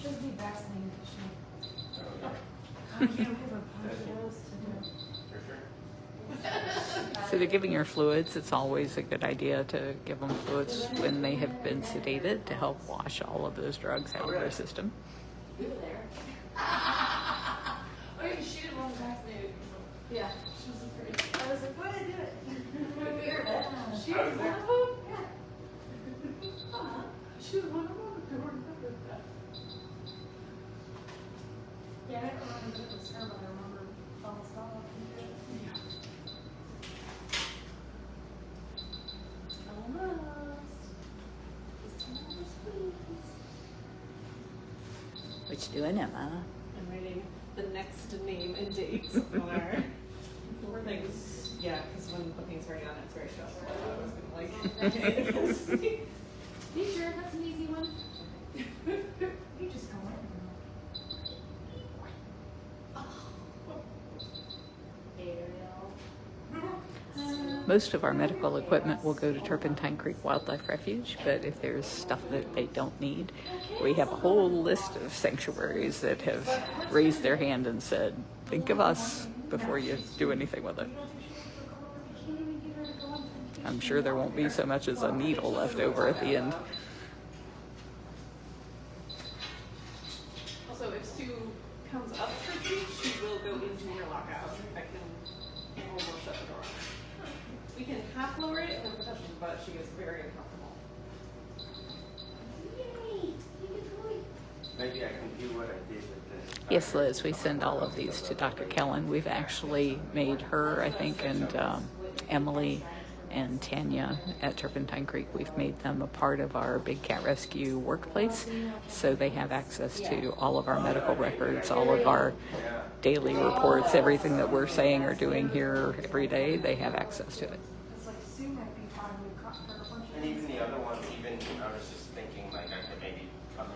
I: She'll be vaccinated, she. I can't give her ponchos to do.
C: So they're giving her fluids. It's always a good idea to give them fluids when they have been sedated to help wash all of those drugs out of their system.
B: We were there.
D: Oh, she didn't want to vaccinate.
I: Yeah, she was afraid. I was like, why did I do it?
D: She was one of them? Yeah. She was one of them? I remember that.
I: Yeah, I don't remember if it was her, but I remember almost all of them.
D: Yeah.
I: Almost. Just almost, please.
C: What you doing, Emma?
D: I'm writing the next name and dates on our four things. Yeah, because when booking's already on it, it's very stressful. I thought I was gonna like.
I: You sure that's an easy one? You just go in.
C: Most of our medical equipment will go to Turpentine Creek Wildlife Refuge, but if there's stuff that they don't need, we have a whole list of sanctuaries that have raised their hand and said, think of us before you do anything with it. I'm sure there won't be so much as a needle left over at the end.
D: Also, if Sue comes up for you, she will go into your lockout. I can almost shut the door on her. We can half lower it in the profession, but she gets very uncomfortable.
E: Maybe I can do what I did with this.
C: Yes, Liz, we send all of these to Dr. Kellen. We've actually made her, I think, and Emily and Tanya at Turpentine Creek, we've made them a part of our big cat rescue workplace. So they have access to all of our medical records, all of our daily reports, everything that we're saying or doing here every day, they have access to it.
I: It's like Sue might be fine with caught her a bunch of.
E: And even the other ones, even I was just thinking like I could maybe come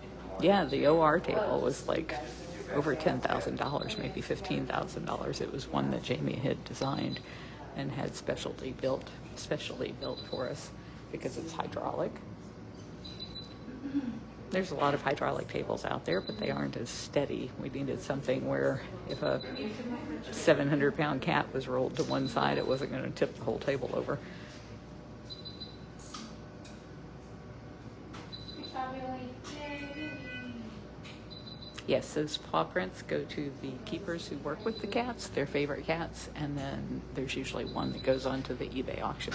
E: in the morning.
C: Yeah, the OR table was like over $10,000, maybe $15,000. It was one that Jamie had designed and had specially built for us because it's hydraulic. There's a lot of hydraulic tables out there, but they aren't as steady. We needed something where if a 700-pound cat was rolled to one side, it wasn't going to tip the whole table over. Yes, those paw prints go to the keepers who work with the cats, their favorite cats, and then there's usually one that goes on to the eBay auction.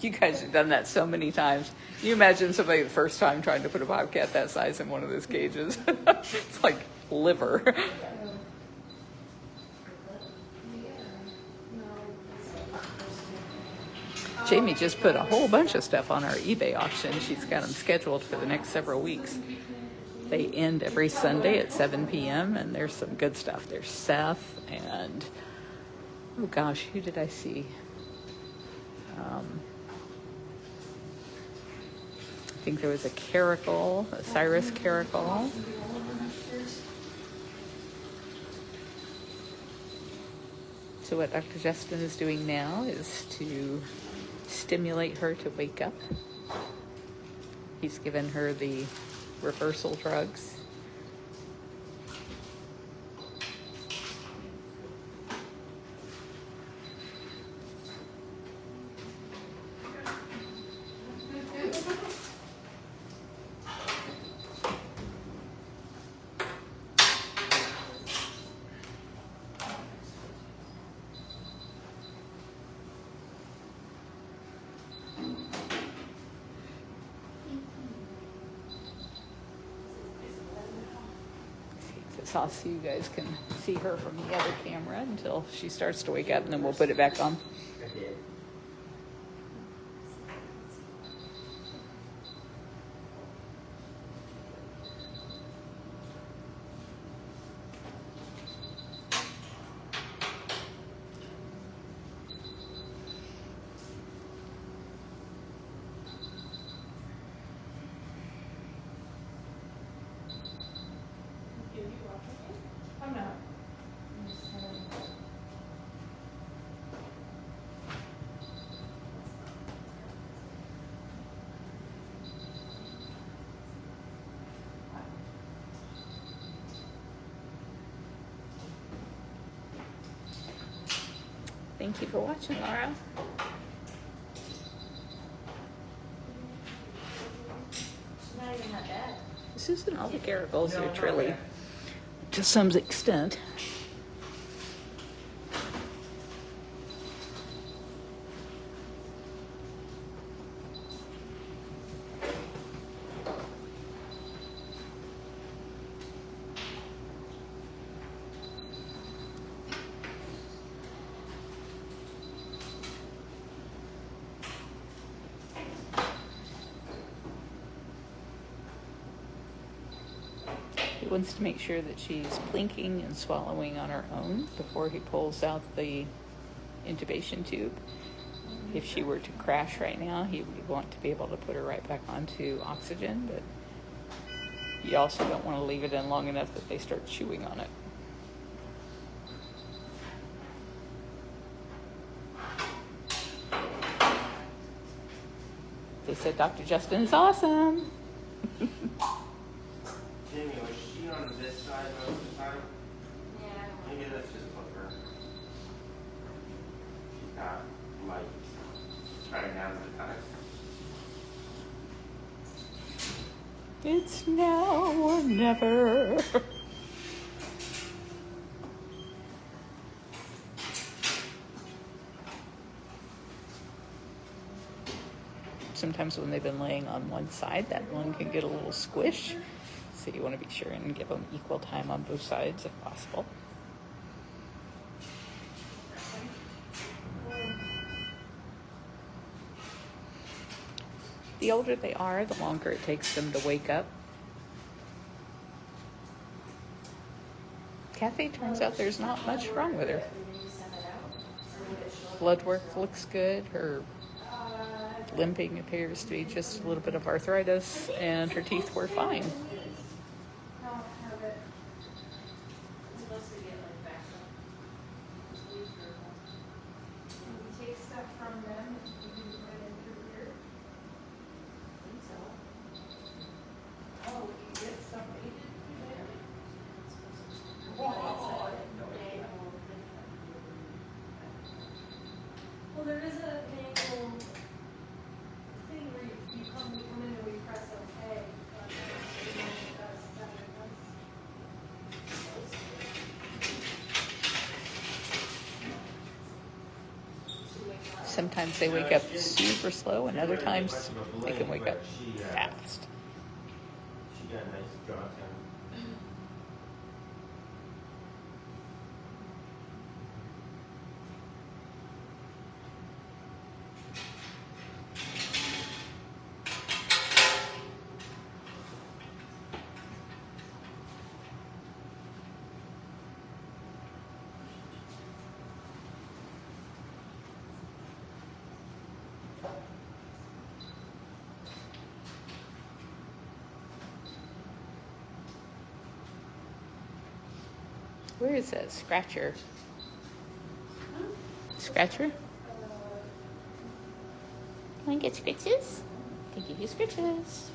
C: You guys have done that so many times. You imagine somebody the first time trying to put a bobcat that size in one of those cages. It's like liver. Jamie just put a whole bunch of stuff on our eBay auction. She's got them scheduled for the next several weeks. They end every Sunday at 7 p.m. and there's some good stuff. There's Seth and, oh gosh, who did I see? I think there was a caracal, a Cyrus caracal. So what Dr. Justin is doing now is to stimulate her to wake up. He's given her the reversal drugs. So you guys can see her from the other camera until she starts to wake up, and then we'll put it back on.
E: I did.
I: I'm not. I'm just
C: Thank you for watching, Laura.
B: She's not even that bad.
C: This isn't all the caracals, they're trilly. To some extent. He wants to make sure that she's blinking and swallowing on her own before he pulls out the intubation tube. If she were to crash right now, he would want to be able to put her right back onto oxygen, but you also don't want to leave it in long enough that they start chewing on it. They said Dr. Justin is awesome.
E: Jimmy, was she on this side most of the time?
B: Yeah.
E: Maybe let's just flip her. She's got lights. Try it down to the time.
C: It's now or never. sometimes when they've been laying on one side, that one can get a little squish. So you want to be sure and give them equal time on both sides if possible. The older they are, the longer it takes them to wake up. Kathy, turns out there's not much wrong with her. Blood work looks good. Her limping appears to be just a little bit of arthritis, and her teeth were fine.
I: Take stuff from them and you can put it in through here. Oh, you get stuff that you did through there? Well, there is a manual thing where you come in and we press OK.
C: Sometimes they wake up super slow, and other times they can wake up fast.
G: She got a nice jaw time.
C: Where is that scratcher? Scratcher? Want to get scratches? Can give you scratches.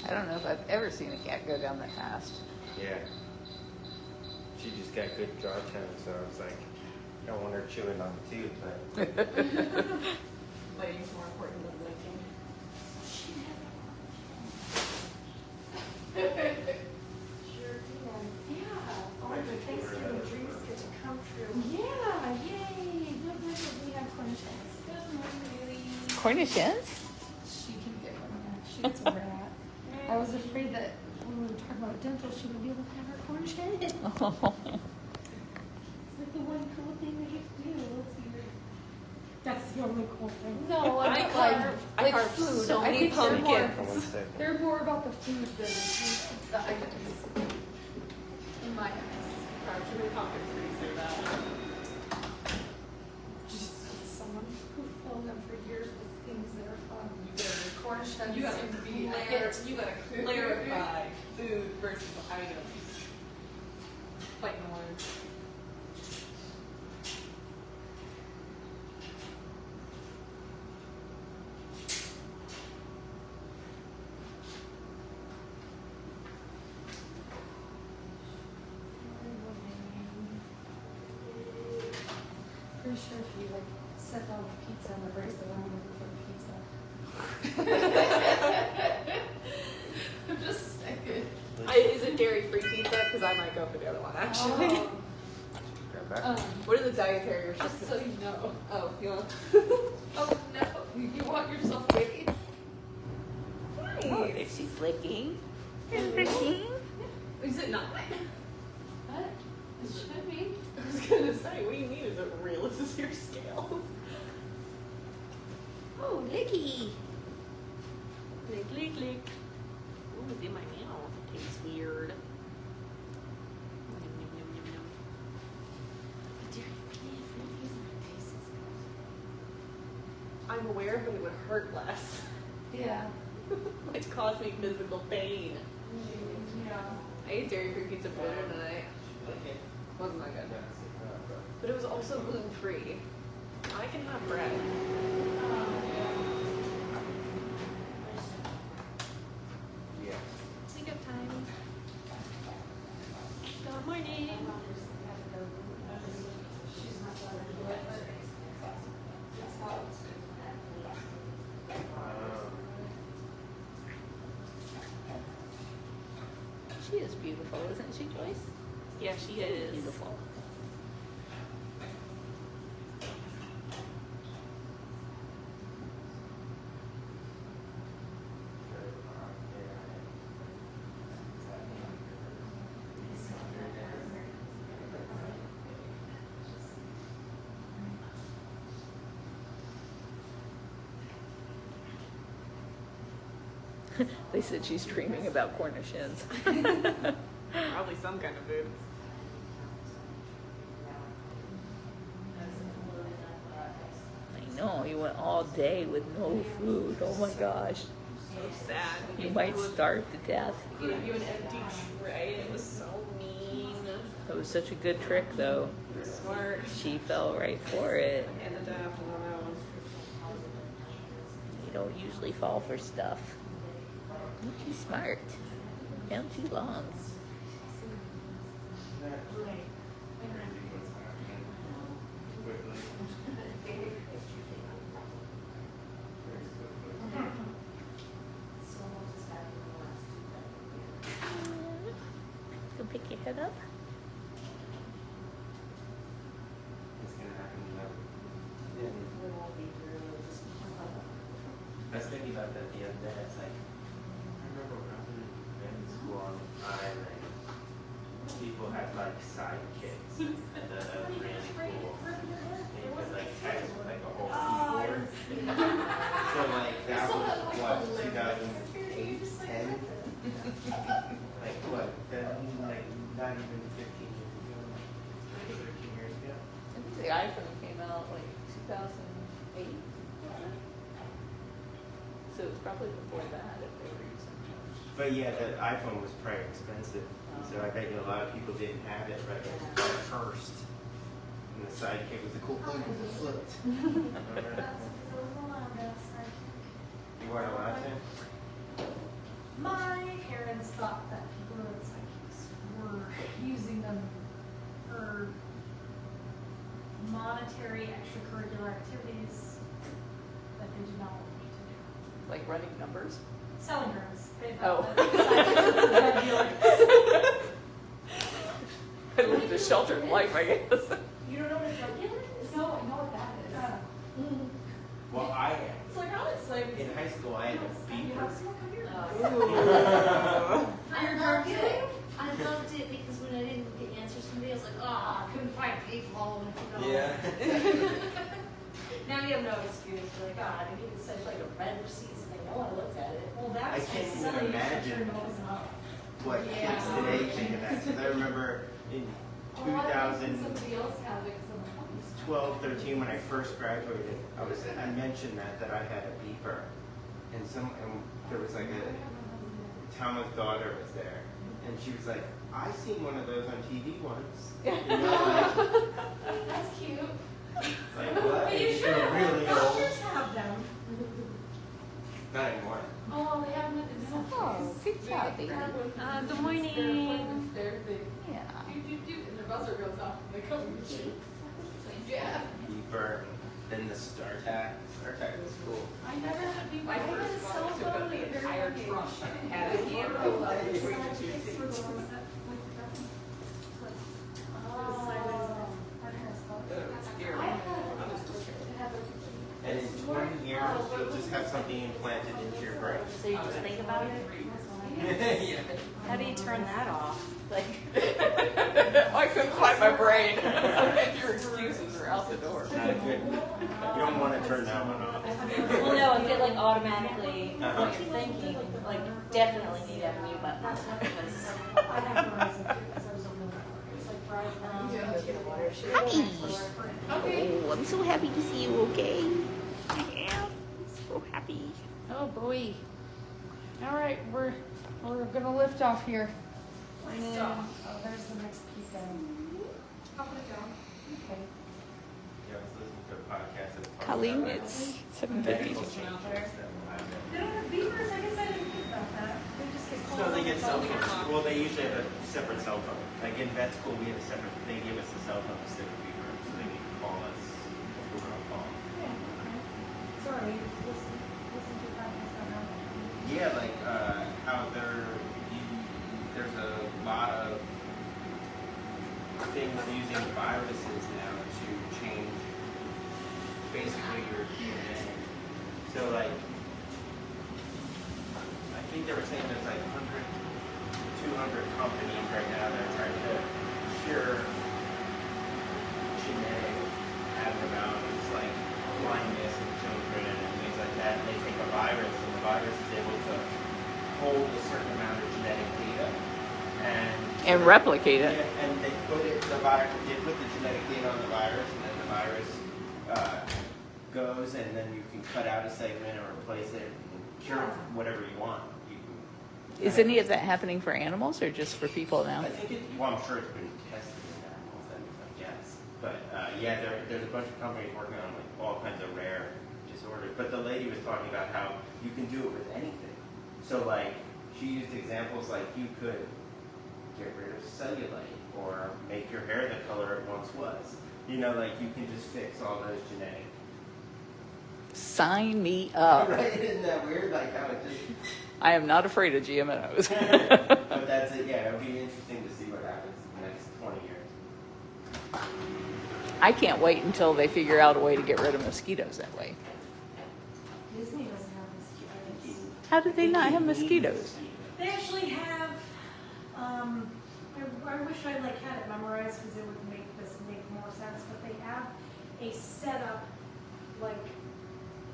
C: I don't know if I've ever seen a cat go down that fast.
G: Yeah. She just got good jaw time, so I was like, I don't want her chewing on the tooth, but
D: Laying's more important than licking.
I: Sure can. Yeah. All the Thanksgiving dreams get to come true. Yeah, yay. Good news that we have Cornish hens. Good morning.
C: Cornish hens?
I: She can get one. Yeah, she gets a rat. I was afraid that when we were talking about dental, she would be able to have her Cornish hen. It's like the one cool thing they get to do. Let's see. That's the only cool thing. No, I
D: carved
I: food.
D: so
I: I
D: many
I: think they're more,
D: pumpkins.
I: they're more about the food than the items. In my eyes.
D: Carved too many pumpkins for you to say that.
I: Just someone who filmed them for years with things that are fun. Cornish hens.
D: You gotta clarify food versus items. Fighting words.
I: Pretty sure if you like set down the pizza and the bracelet, I'm looking for pizza. I'm just saying.
D: Is it dairy-free pizza? Because I might go for the other one, actually.
G: grab back.
D: What are the dietary
I: Just
D: restrictions?
I: so you know.
D: Oh, you want?
I: Oh no, you want yourself ready?
C: Oh, there she's licking. Licking.
D: Is it not?
I: What? It should be.
D: I was gonna say, what do you mean? Is it real? Is this your scale?
C: Oh, licky.
D: Lick, lick, lick. Ooh, it's in my mouth. It tastes weird. Yum, yum, yum, yum, yum. I'm aware that it would hurt less.
A: Yeah.
D: It caused me physical pain.
A: Yeah.
D: I ate dairy free pizza for dinner tonight. Wasn't that good? But it was also gluten free. I can have bread.
E: Yeah.
D: Think of time. Good morning.
C: She is beautiful, isn't she, Joyce?
D: Yeah, she is.
C: Beautiful. They said she's dreaming about Cornishins.
D: Probably some kind of food.
C: I know, you went all day with no food. Oh my gosh.
D: So sad.
C: You might starve to death.
D: You know, you an empty tray. It was so mean.
C: It was such a good trick, though.
D: Smart.
C: She fell right for it.
D: Ended up on that one.
C: You don't usually fall for stuff. You're too smart. Held too long. Go pick your head up.
E: It's gonna happen now. Yeah. I was thinking about that the other day. It's like, I remember when I was in school on the island, people had like sidekicks at the really cool. And you could like text with like a whole keyboard. So like that was what, 2008, 10? Like what, like not even 15 years ago, 13 years ago?
C: I think the iPhone came out like 2008. So it's probably before that if they were using it.
E: But yeah, the iPhone was pretty expensive. So I bet you a lot of people didn't have it right at first. And the sidekick was the cool thing because it flipped. You weren't allowed to?
I: My parents thought that people with psychics were using them for monetary extracurricular activities that they did not want me to do.
C: Like running numbers?
I: Selling drugs. They
C: Oh.
I: thought that psychics were drug dealers.
C: I lived a sheltered life, I guess.
I: You don't know what a drug dealer is? No, I know what that is.
E: Well,
I: It's like, oh, it's like,
E: in high school, I had a
I: you
E: beeper.
I: have someone come here.
J: I loved it. I loved it because when I didn't get answers from me, I was like, oh, I couldn't find people.
E: Yeah.
J: Now you have no excuse. You're like, God, I needed such like a red receipt so they know I looked at it.
I: Well,
E: I
I: that's
E: can't
I: just
E: even
I: silly.
E: imagine
I: Your nose up.
E: What kids today think of that. Because I remember in
I: Oh, I think somebody else had it because of the
E: 2012, 13, when I first graduated, I mentioned that I had a beeper. And there was like Tama's daughter was there. And she was like, I seen one of those on TV once. You know,
I: That's cute.
E: like what?
I: But you
E: And she
I: should
E: was
I: have.
E: really old.
I: Doctors have them.
E: Not anymore.
I: Oh, they have them at the dental
C: Oh,
I: place.
C: good job, baby.
D: Good morning.
C: Yeah.
A: And their buzzer goes off and they come and shoot. Yeah.
E: Beeper. Then the StarTAC. StarTAC was cool.
I: I never had people.
A: My first one took up the entire trunk and had a camera between the two seats.
I: Were the ones that flick the button. Like, sideways up. My parents thought.
A: That was scary.
I: I had
E: And in 20 years, you'll just have something implanted into your brain.
J: So you just think about it?
E: Yeah.
J: How do you turn that off? Like,
C: I couldn't find my brain. Your excuses are out the door.
E: Not good. You don't want to turn that one off.
J: well, no, if it like automatically,
E: Uh-huh.
J: what you're thinking, like definitely need to have a mute button. Because
I: I had Verizon too, because I was a real network. It was like Verizon.
J: go get a water.
C: Hi. Oh, I'm so happy to see you, okay? I am. puppy.
H: Oh boy. All right, we're gonna lift off here. And then, oh, there's the next peak down.
A: I'll put it down.
H: Okay.
E: Yeah, I was listening to a podcast that's talking
C: Colleen,
E: about
C: it's
E: medical
C: 7:50.
E: changes that will happen.
A: They don't have beavers, I guess I didn't think about that. They just get called.
E: No, they get cell
A: on the phone.
E: phones. Well, they usually have a separate cell phone. Like in vet school, we have a separate, they give us a cell phone to stick with beaver, so they can call us if we're gonna call.
A: Yeah, okay. Sorry, listen to your podcast on how.
E: Yeah, like how there's a lot of things using viruses now to change basically your DNA. So like, I think they were saying there's like 100, 200 companies right now that are trying to cure genetic abnormalities like blindness in children and things like that. And they take a virus, and the virus is able to hold a certain amount of genetic data
C: And replicate it.
E: yeah, and they put the genetic data on the virus, and then the virus goes, and then you can cut out a segment or replace it and cure whatever you want.
C: Is any of that happening for animals or just for people now?
E: I think well, I'm sure it's been tested in animals, I guess. But yeah, there's a bunch of companies working on like all kinds of rare disorders. But the lady was talking about how you can do it with anything. So like, she used examples like you could get rid of cellulite or make your hair the color it once was. You know, like you can just fix all those genetic.
C: Sign me up.
E: Right? Isn't that weird? Like how it just.
C: I am not afraid of GMOs.
E: But that's it. Yeah, it'll be interesting to see what happens in the next 20 years.
C: I can't wait until they figure out a way to get rid of mosquitoes that way.
J: Disney doesn't have mosquitoes.
C: How do they not have mosquitoes?
A: They actually have, I wish I like had it memorized because it would make this make more sense, but they have a setup like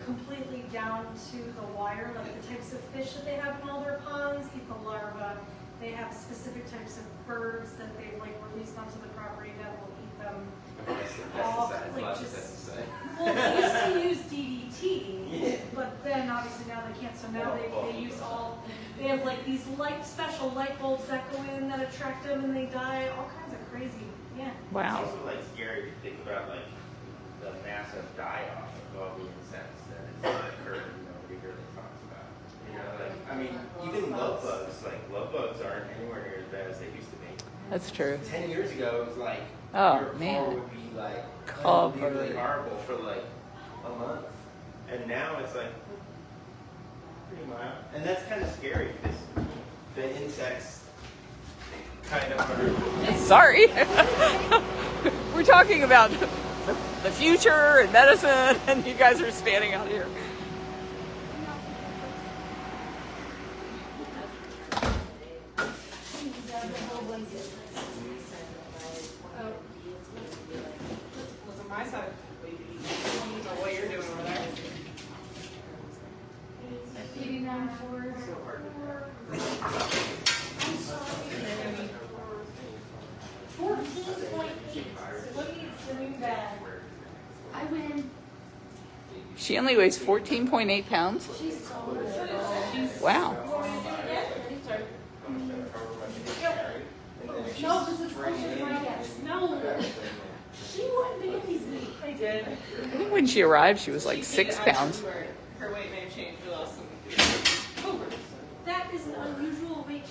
A: completely down to the wire, like the types of fish that they have in all their ponds eat the larva. They have specific types of birds that they've like released onto the property that will eat them. All, like just, well, they used to use DDT, but then obviously now they can't. So now they use all. They have like these special light bulbs that go in that attract them and they die. All kinds of crazy. Yeah.
C: Wow.
E: It's also like scary to think about like the massive die-off of all the insects that is not occurring. Nobody really talks about. You know, like I mean, even love bugs. Like love bugs aren't anywhere near as bad as they used to be.
C: That's true.
E: 10 years ago, it was like
C: Oh,
E: your
C: man.
E: car would be like
C: Covered.
E: unbelievably horrible for like a month, and now it's like pretty mild, and that's kind of scary because the insects kind of are.
C: Sorry. We're talking about the future and medicine, and you guys are standing out here.
D: Wasn't my side. I don't know what you're doing over there.
A: 89 for. I'm sorry. 14.8. What needs the new bag?
I: I win.
C: She only weighs 14.8 pounds.
I: She's so little.
C: Wow.
A: No, this is closer to my guess. No. She wouldn't be in these weeks.
D: I did.
C: I think when she arrived, she was like 6 pounds.
D: Her weight may have changed. We lost some. Oh,
A: That is an unusual weight.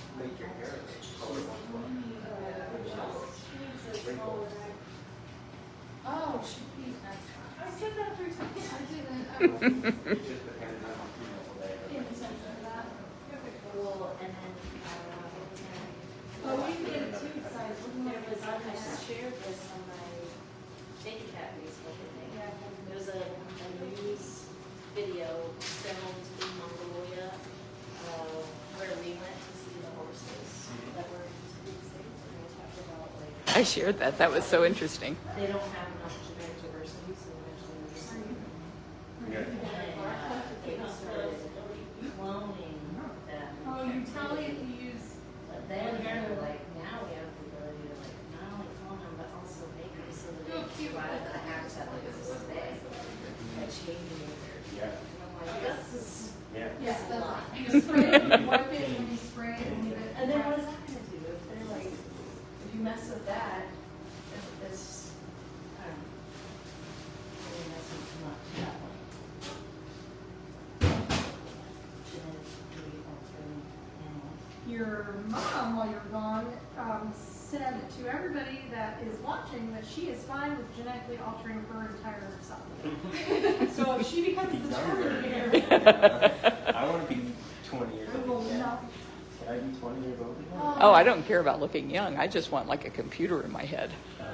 I: Oh, she beat us.
A: I said that 3 times.
I: I didn't.
J: Well, and then,
A: Oh, we can get it too, size.
J: there was, I just shared this on my baby cat Facebook, I think. There was a news video filmed in Mongolia, where we went to see the horses that were extinct, and they talked about like,
C: I shared that. That was so interesting.
J: they don't have enough genetic diversity, so eventually they're just.
E: Yeah.
J: They started cloning them.
A: Oh, you tell me if you use.
J: But then they're like, now we have the ability to like not only clone them, but also make them so that they can survive the habitat that exists today. By changing their.
E: Yeah.
J: And I'm like, this is
E: Yeah.
I: Yeah, that's right. You spray it, you wipe it, and you spray it, and leave it.
J: And then what is that gonna do? If they're like, if you mess with that, it's, I don't know. Maybe messing too much that way. Genetically altering animals.
I: Your mom, while you're gone, said to everybody that is watching that she is fine with genetically altering her entire self. So if she becomes the Terminator,
E: I want to be 20 years
I: I
E: old
I: will
E: again.
I: not.
E: Can I be 20 years old again?
C: Oh, I don't care about looking young. I just want like a computer in my head.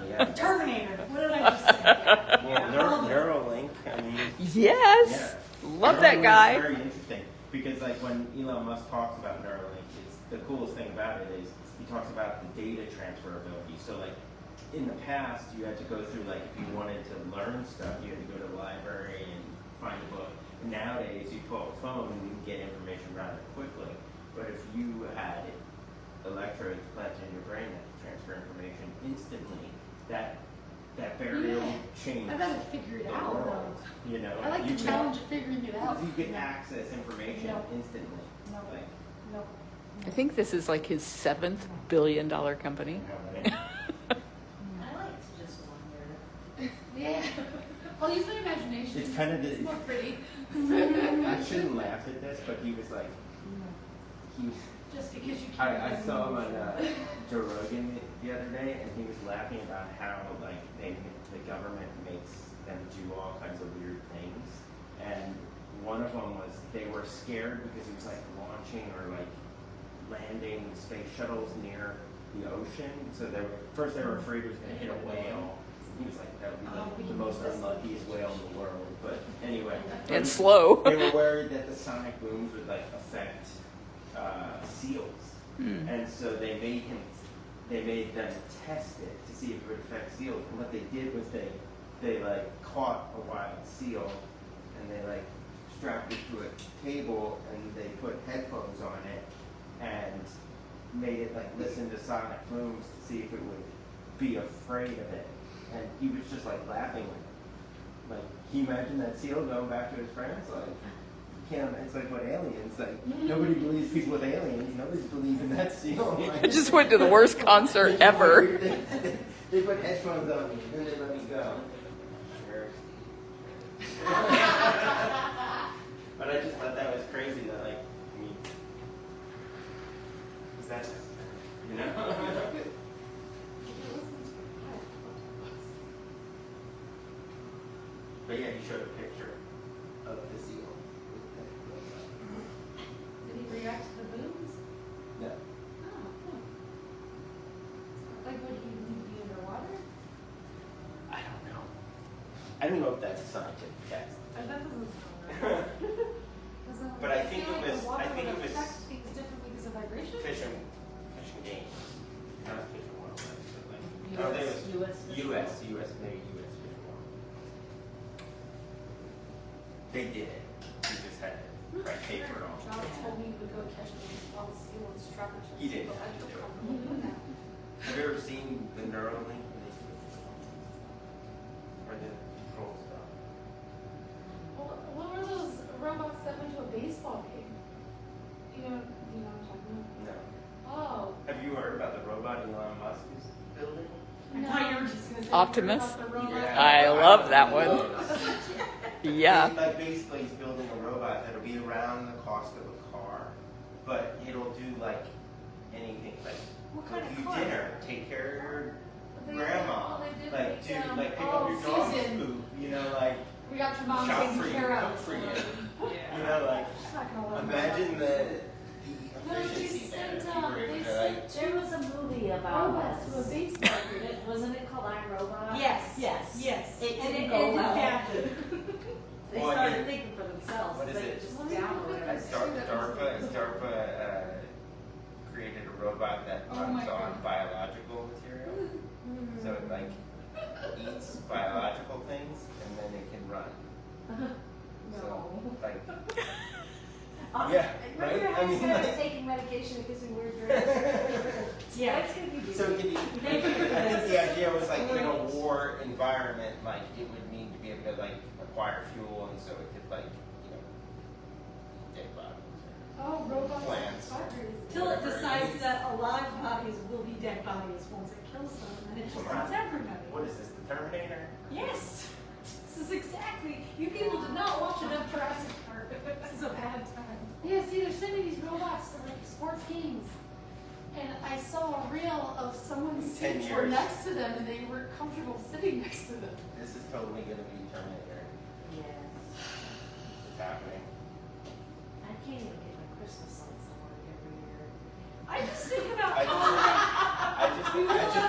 E: Yeah.
I: Terminator. What did I just say?
E: Well, Neuralink, I mean.
C: Yes.
E: Yeah.
C: Love that guy.
E: It's very interesting because like when Elon Musk talks about Neuralink, it's the coolest thing about it is he talks about the data transferability. So like in the past, you had to go through like if you wanted to learn stuff, you had to go to the library and find a book. And nowadays, you pull up a phone and you can get information rather quickly. But if you had electrodes planted in your brain that transfer information instantly, that barrier would change.
I: I gotta figure it
E: the
I: out.
E: world, you know,
I: I like
E: you
I: the
E: could-
I: challenge of figuring it out.
E: You could access information
I: No.
E: instantly.
I: No.
E: Like,
I: No.
C: I think this is like his $7th billion company.
E: you know,
J: I
E: like,
J: like to just wonder.
I: Yeah. I'll use my imagination.
E: it's kind of
I: It's
E: the.
I: more pretty.
E: I shouldn't laugh at this, but he was like, he.
I: Just because you can't.
E: I saw him on Joe Rogan the other day, and he was laughing about how like the government makes them do all kinds of weird things, and one of them was they were scared because it was like launching or like landing space shuttles near the ocean. So first they were afraid it was going to hit a whale. He was like, that would be the most unluckiest whale in the world. But anyway,
C: And slow.
E: they were worried that the sonic booms would like affect seals, and so they made them test it to see if it would affect seals. And what they did was they like caught a wild seal and they like strapped it to a table and they put headphones on it and made it like listen to sonic booms to see if it would be afraid of it. And he was just like laughing, like can you imagine that seal going back to his friends? Like, you can't. It's like what aliens. Like nobody believes people with aliens. Nobody's believing that seal.
C: I just went to the worst concert ever.
E: They put headphones on me and then they let me go. Sure. But I just thought that was crazy. That like, I mean, is that you know? But yeah, he showed a picture of the seal.
I: Did he react to the booms?
E: No.
I: Oh, like would he be underwater?
E: I don't know. I don't know if that's a scientific test.
I: That doesn't sound right.
E: But I think
I: feel
E: it
I: like the
E: was-
I: water
E: I think
I: would
E: it was
I: affect things differently because of vibration.
E: Fishing game. Not fishing wildlife, but like. Oh, they was
J: US
E: maybe US fishing wildlife. They did it. We just had to like, pay for it all.
I: John told me he would go catch the wild seal and strap it to
E: He didn't
I: but I
E: have to
I: feel
E: do it.
I: comfortable with that.
E: Have you ever seen the Neuralink? Or the control stuff?
I: What were those robots that went to a baseball game? You know what I'm talking about?
E: No.
I: Oh.
E: Have you heard about the robot Elon Musk is building?
I: I thought you were just gonna say
C: Optimus?
I: about the robot.
C: I love that one. Yeah.
E: Like basically he's building a robot that'll be around the cost of a car, but it'll do like anything, like
I: What kind
E: cook
I: of
E: you
I: car?
E: dinner, take care
I: They-
E: of your grandma,
I: oh, they did
E: like
I: make,
E: do
I: like
E: pick up your dog's
I: Susan.
E: poop, you know, like
I: We got your mom
E: shop
I: taken
E: for you,
I: care
E: cook
I: of.
E: for you,
D: Yeah.
E: you know, like
I: She's not gonna let me
E: imagine
I: know.
E: the efficiency there. If you were
I: they
E: able to,
I: sent
E: like,
J: There was a movie about
I: robots to a
J: this.
I: baseball game.
J: Wasn't it called I, Robot?
I: Yes.
J: Yes.
I: Yes.
J: It
I: And
J: didn't
I: it
J: go
I: ended
J: well.
I: badly.
J: They
E: Well,
J: started
E: yeah.
J: thinking for themselves.
E: What is
J: They
E: it?
J: just
I: Let me
J: downloaded
I: look
J: it.
I: at
E: DARPA created a robot that
I: Oh
E: runs
I: my
E: on
I: God.
E: biological material. So it like eats biological things and then it can run. So like yeah, right?
J: Remember how
E: I
J: we
E: mean
J: started
E: like,
J: taking medication that gives me weird dreams? Yeah, it's gonna be
E: so it could be, I think the idea was like in a war environment, like it would need to be able to like acquire fuel and so it could like, you know, dead bodies.
I: Oh, robots.
E: Plants.
A: Till it decides that alive bodies will be dead bodies once it kills them, and it just kills everybody.
E: What is this, the Terminator?
A: Yes! This is exactly, you people did not watch enough Jurassic Park. This is a bad time.
I: Yeah, see, they're sending these robots to like sports games. And I saw a reel of someone's
E: 10
I: seats were
E: years.
I: next to them and they were comfortable sitting next to them.
E: This is totally gonna be Terminator.
B: Yes.
E: It's happening.
B: I can't even get my Christmas lights to work every year.
A: I just think about
E: I just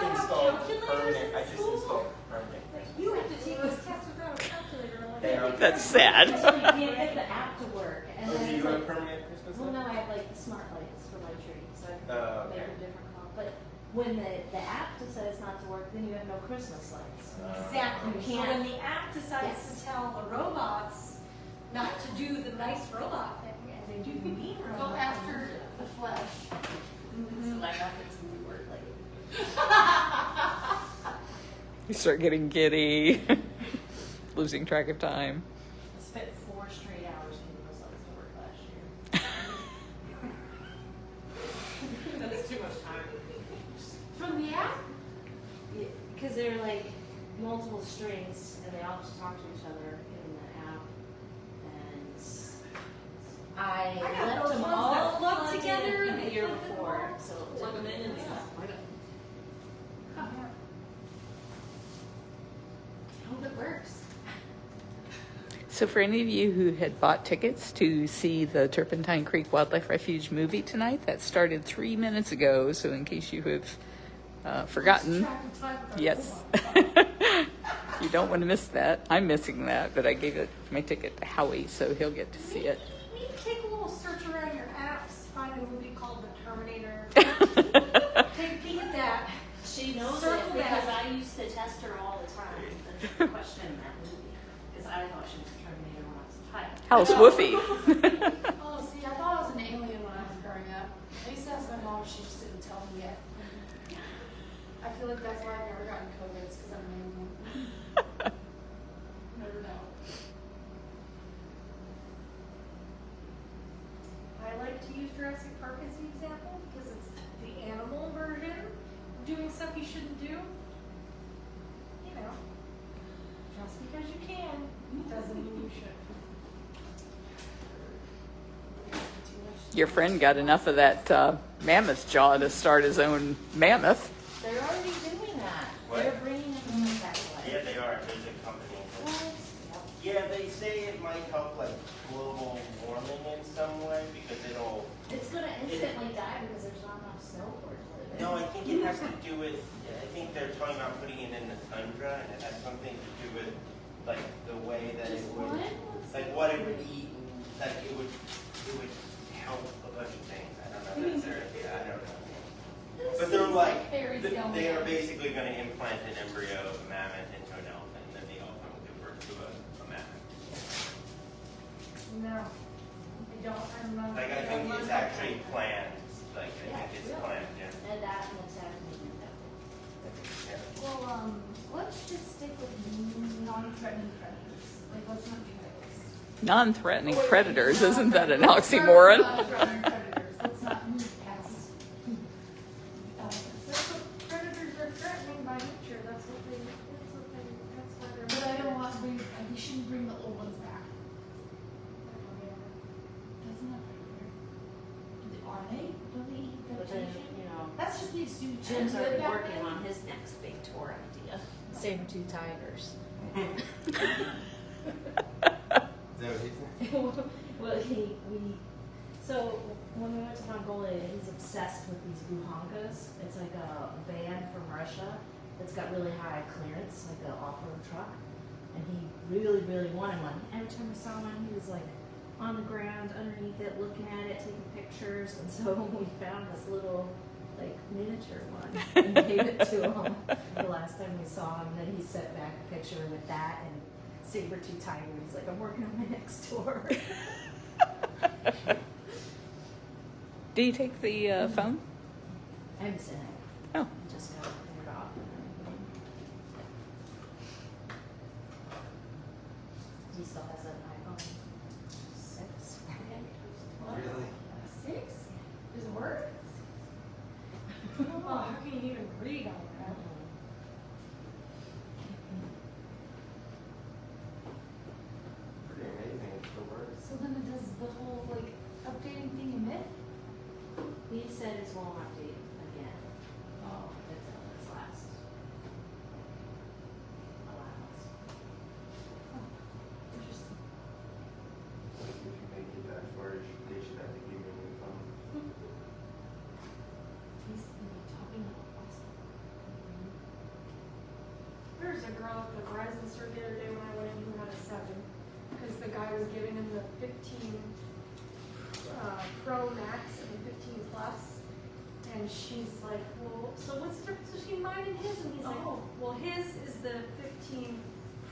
E: installed
A: calculators
E: permanent.
A: in
E: I just
A: school.
E: installed permanent.
A: You have to take this test without a calculator.
E: They are.
C: That's sad.
B: I can't get the app to work, and
E: Oh,
B: then
E: do
B: it's
E: you
B: like,
E: have permanent Christmas
B: well,
E: lights?
B: no, I have like the smart lights for my tree, so I can
E: Oh,
B: make
E: okay.
B: a different call. But when the app decides not to work, then you have no Christmas lights.
A: Exactly.
B: You
A: So
B: can't-
A: when the app decides to tell the robots not to do the nice robot thing, and they do the mean robot.
I: Go after the flesh.
B: So my rockets will work like.
C: You start getting giddy, losing track of time.
B: I spent 4 straight hours getting those lights to work last year.
D: That's too much time.
I: From the app?
B: Because they're like multiple strings, and they all just talk to each other in the app. And I
A: got
B: left
A: those
B: them
A: ones
B: all
A: that plug
B: plugged
A: together
B: in
A: and
B: the
A: they
B: year
A: plug them
B: before,
A: all.
B: so
D: Plug them in and
A: Yeah.
D: stuff.
I: I hope it works.
C: So, for any of you who had bought tickets to see the Turpentine Creek Wildlife Refuge movie tonight, that started 3 minutes ago. So, in case you have forgotten,
I: Track of time with our
C: yes,
I: robot.
C: you don't want to miss that. I'm missing that, but I gave it my ticket to Howie, so he'll get to see it.
A: Maybe take a little search around your apps, find a movie called The Terminator. Take a peek at that.
B: she knows
A: Circle
B: it because
A: back.
B: I used to test her all the time and question that movie because I thought she was a Terminator when I was a child.
C: How's Woofy?
I: Oh, see, I thought I was an alien when I was growing up. I used to ask my mom, she just didn't tell me yet. I feel like that's why I've never gotten COVID, because I'm an alien. Never know.
A: I like to use Jurassic Park as the example because it's the animal version of doing stuff you shouldn't do. You know, just because you can doesn't mean you should.
C: Your friend got enough of that mammoth jaw to start his own mammoth.
B: They're already doing that.
E: What?
B: They're bringing in the satellite.
E: Yeah, they are. There's a company.
B: What?
E: Yeah, they say it might help like global warming in some way because it'll.
B: It's gonna instantly die because there's not enough snow for it to live in.
E: No, I think it has to do with. I think they're talking about putting it in the tundra, and it has something to do with like the way that it would, like what it would eat, and like it would help a bunch of things. I don't know. That's their idea. I don't know. But they're like, they are basically going to implant an embryo of a mammoth into an elephant, and then the elephant will give birth to a mammoth.
A: No, I don't. I'm not.
E: Like I think it's actually planned. Like I think it's planned. Yeah.
B: And that and attack me.
E: Yeah.
I: Well, let's just stick with non-threatening predators. Like, let's not do those.
C: Non-threatening predators, isn't that an oxymoron?
I: Non-threatening predators. Let's not move past.
A: That's what predators are threatening by nature. That's why they're.
I: But I don't want to bring. We shouldn't bring the old ones back. That's not predator. Are they? Don't they eat
B: But then,
I: vegetation?
B: you know,
I: That's just the zoo.
B: Jim's already working on his next big tour idea. Saber-tooth tigers. Well, so when we went to Mongolia, he's obsessed with these buhankas. It's like a van from Russia that's got really high clearance, like an off-road truck. And he really, really wanted one. Every time I saw one, he was like on the ground underneath it, looking at it, taking pictures. And so we found this little like miniature one and gave it to him the last time we saw him. Then he sent back a picture with that and saber-tooth tiger. He's like, I'm working on my next tour.
C: Do you take the phone?
B: I haven't seen it.
C: Oh.
B: I just got it cleared off. He still has an iPhone 6, I think.
E: Really?
I: 6 is worse. Oh, how can you even read on that?
E: Pretty amazing. It's the worst.
I: So then it does the whole like updating thing emit?
J: He said it won't update again. Oh, that's last. Allowance.
I: Interesting.
E: If you make it that far, they should have to give you a new phone.
I: He's talking about awesome.
A: There's a girl at the Verizon store the other day when I went in who had a 7. Because the guy was giving him the 15 Pro Max and the 15 Plus. And she's like, well, so what's the difference between mine and his? And he's like, well, his is the 15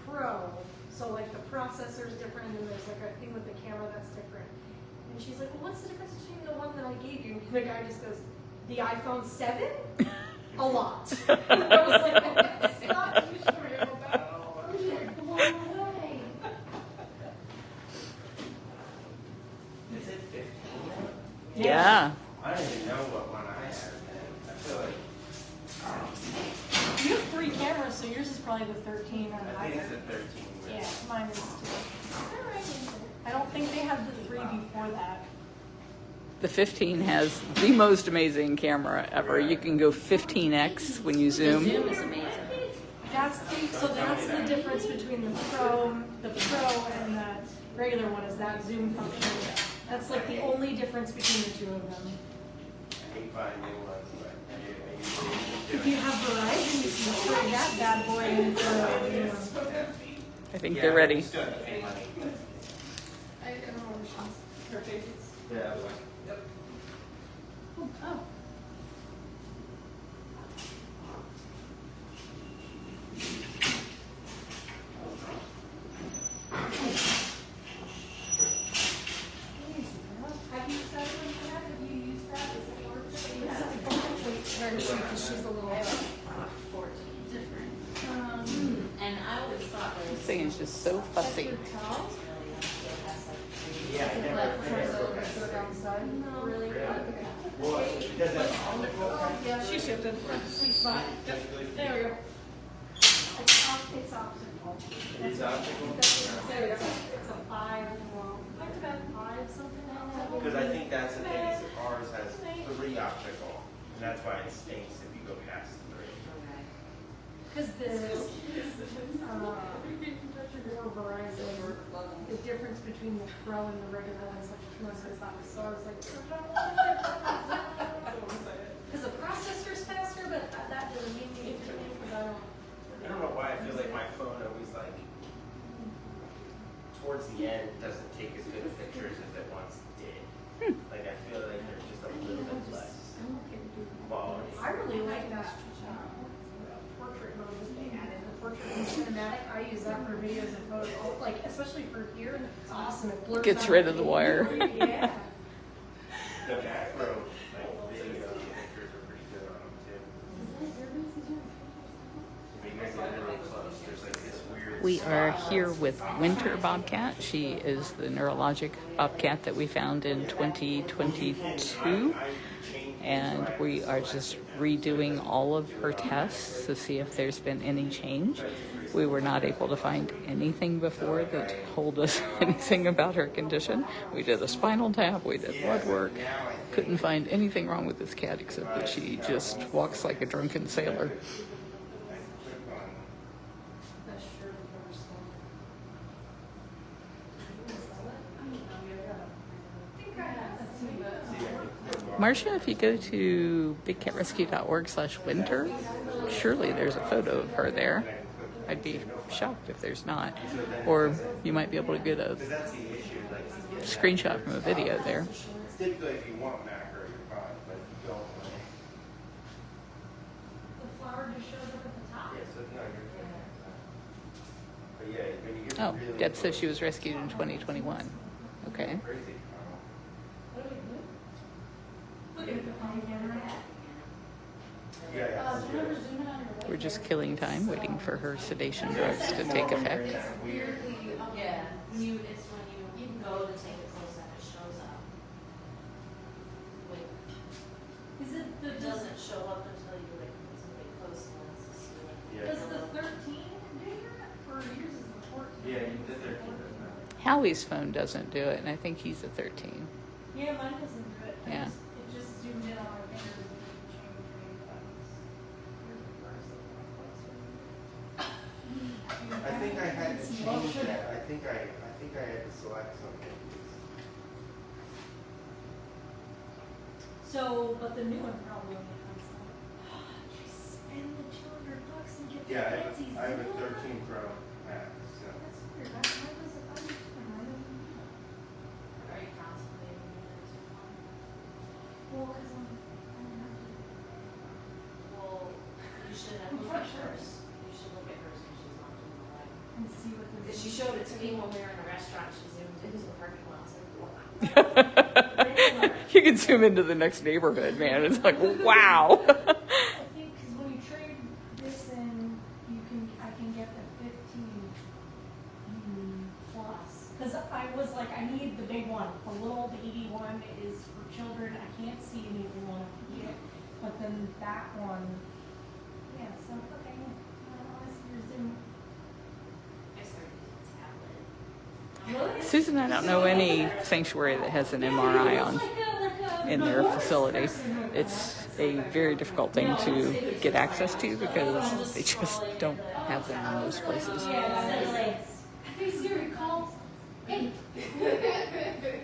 A: Pro. So like the processor's different and there's like a thing with the camera that's different. And she's like, well, what's the difference between the one that I gave you? And the guy just goes, the iPhone 7? A lot. And I was like, oh, that's not too sure about.
I: Oh, you're blown away.
E: Is it 15?
C: Yeah.
E: I don't even know what one I have. I feel like
A: You have 3 cameras, so yours is probably the 13 or
E: I think
A: higher.
E: it's a 13. but-
A: Yeah, mine is too. I don't think they had the 3 before that.
C: The 15 has the most amazing camera ever. You can go 15x when you zoom.
J: Zoom is amazing.
A: That's the difference between the Pro and the regular one is that zoom function. That's like the only difference between the 2 of them.
E: I hate buying new ones, but
A: If you have Verizon, you can plug that bad boy in for a new one.
C: I think they're ready.
E: Still have to pay money.
A: I don't know what she's. Her face is.
E: Yeah.
A: Oh. Have you used that one for that? Have you used that? Does it work? Because she's a little
J: 14.
A: different.
J: And I always thought there was.
C: This thing is just so fussy.
E: Yeah, I never.
A: Go down the side. No, really? Okay.
E: Well, does it optical?
A: Yeah, she shifted. Sweet spot. There we go. It's optical.
E: It's optical?
A: There we go. It's a 5. Well, like about 5 something like that.
E: Because I think that's the thing, is ours has 3 optical, and that's why it stinks if you go past 3.
A: Because for Verizon, the difference between the Pro and the regular one is like 2 bucks. So I was like, because the processor's faster, but that doesn't mean anything to me because
E: I don't know why I feel like my phone always like towards the end doesn't take as good of pictures as it once did. Like I feel like there's just a little bit less quality.
A: I really like that portrait mode that they added. The portrait mode cinematic, I use that for videos and photos, like especially for here. It's awesome. It blurs
C: Gets
A: out
C: rid of the wire.
A: Yeah.
E: The macro like video pictures are pretty good on them too. When you guys get really close, there's like this weird.
C: We are here with Winter Bobcat. She is the neurologic bobcat that we found in 2022. And we are just redoing all of her tests to see if there's been any change. We were not able to find anything before that told us anything about her condition. We did a spinal tap, we did blood work, couldn't find anything wrong with this cat except that she just walks like a drunken sailor. Marcia, if you go to bigcatrescue.org/winter, surely there's a photo of her there. I'd be shocked if there's not. Or you might be able to get a screenshot from a video there.
E: Typically, if you want macro, you're fine, but if you don't,
A: The flower just shows up at the top.
E: yeah, so no, you're. But yeah, when you get
C: Oh,
E: really
C: Deb says
E: close,
C: she was rescued in 2021. Okay.
E: crazy.
A: Look at the phone camera.
E: Yeah,
C: We're just killing time, waiting for her sedation drugs to take effect.
J: Weirdly, yeah, it's when you can go to take it close up, it shows up. show up until you like put somebody close and wants to see it.
G: Yeah.
A: Does the 13 do that? Or yours is the 14?
G: Yeah, you did 13 doesn't it?
C: Howie's phone doesn't do it, and I think he's a 13.
A: Yeah, mine doesn't do it.
C: Yeah.
A: It just zoomed in on my fingers and changed the buttons. Here's the first one.
G: I think I had to change that. I think I had to select something.
A: So, but the new one probably only has like, just spend the $200 and get the
G: Yeah,
A: fancy
G: I have a
A: zip.
G: 13 Pro Max. So.
A: That's weird. Why does it? I don't know.
J: Are you constantly using it?
A: Well, because I don't have to.
J: Well, you should have looked at hers. You should look at hers when she's not doing the live.
A: And see what the.
J: Because she showed it to me when we were in a restaurant, she zoomed into the parking lot, I was like, wow.
C: You can zoom into the next neighborhood, man. It's like, wow.
A: I think because when you trade this in, I can get the 15 plus. Because I was like, I need the big one. The little baby one is for children. I can't see anything on it. But then that one, yeah. So okay, I see your Zoom.
J: I started using tablet.
A: Really?
C: Susan, I don't know any sanctuary that has an MRI on in their facility. It's a very difficult thing to get access to because they just don't have them in most places.
A: Hey Siri, call. Hey.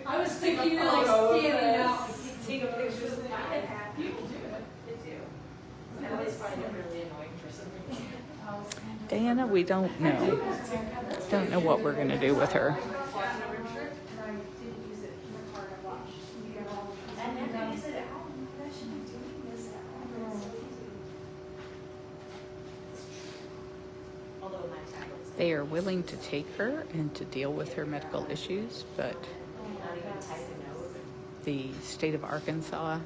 A: I was thinking you were like standing out, take a picture of the guy. People do it.
J: They do. I always find it really annoying for some reason.
C: Diana, we don't know. Don't know what we're going to do with her.
J: I never use it at home. I should be doing this at home. It's so easy. Although my tablet's
C: They are willing to take her and to deal with her medical issues, but
J: not even type a note.
C: the state of Arkansas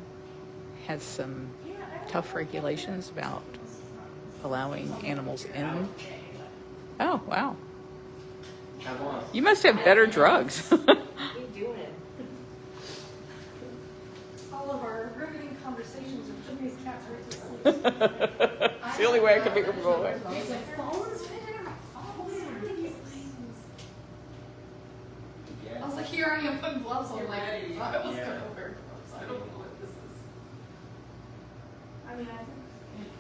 C: has some tough regulations about allowing animals in. Oh, wow.
G: How long?
C: You must have better drugs.
J: Keep doing it.
A: All of our riveting conversations are putting these cats right to sleep.
C: It's the only way I can make them go away.
A: He's like, phones? Phones? These things.
G: Yeah.
I: I was like, here I am putting gloves on, like, I was
G: Yeah.
I: gonna wear gloves. I don't know what this is.
A: I mean, I think.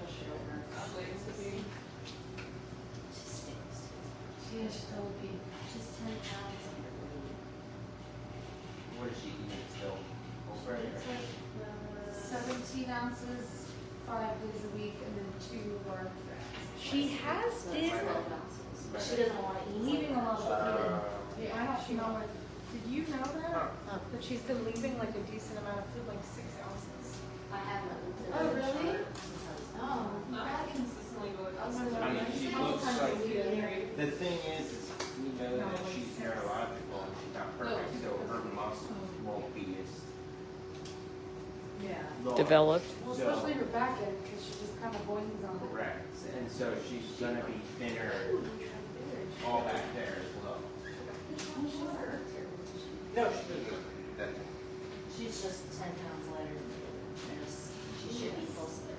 J: Push it over. She stinks.
A: She is still big.
J: She's 10 pounds under weight.
G: What is she eating still? Over
A: It's like 17 ounces, 5 days a week, and then 2 large wraps. She has
J: So
A: been
J: it's 12 ounces. But she doesn't want to eat.
A: leaving a lot of food.
G: Uh,
A: Yeah, I don't know if, did you know that? That she's been leaving like a decent amount of food, like 6 ounces.
J: I haven't looked at
A: Oh,
J: the
A: really?
J: chart since I was
A: Oh.
D: Not consistently, but
G: I mean, she looks like, the thing is we know that she's neurological and she's not perfect, so her muscles won't be as
A: Yeah.
G: large.
C: Developed.
A: Well, especially her back end, because she just kind of boings on it.
G: Correct, and so she's gonna be thinner all back there as well. No, she doesn't.
J: She's just 10 pounds lighter than the other. She should be close to it.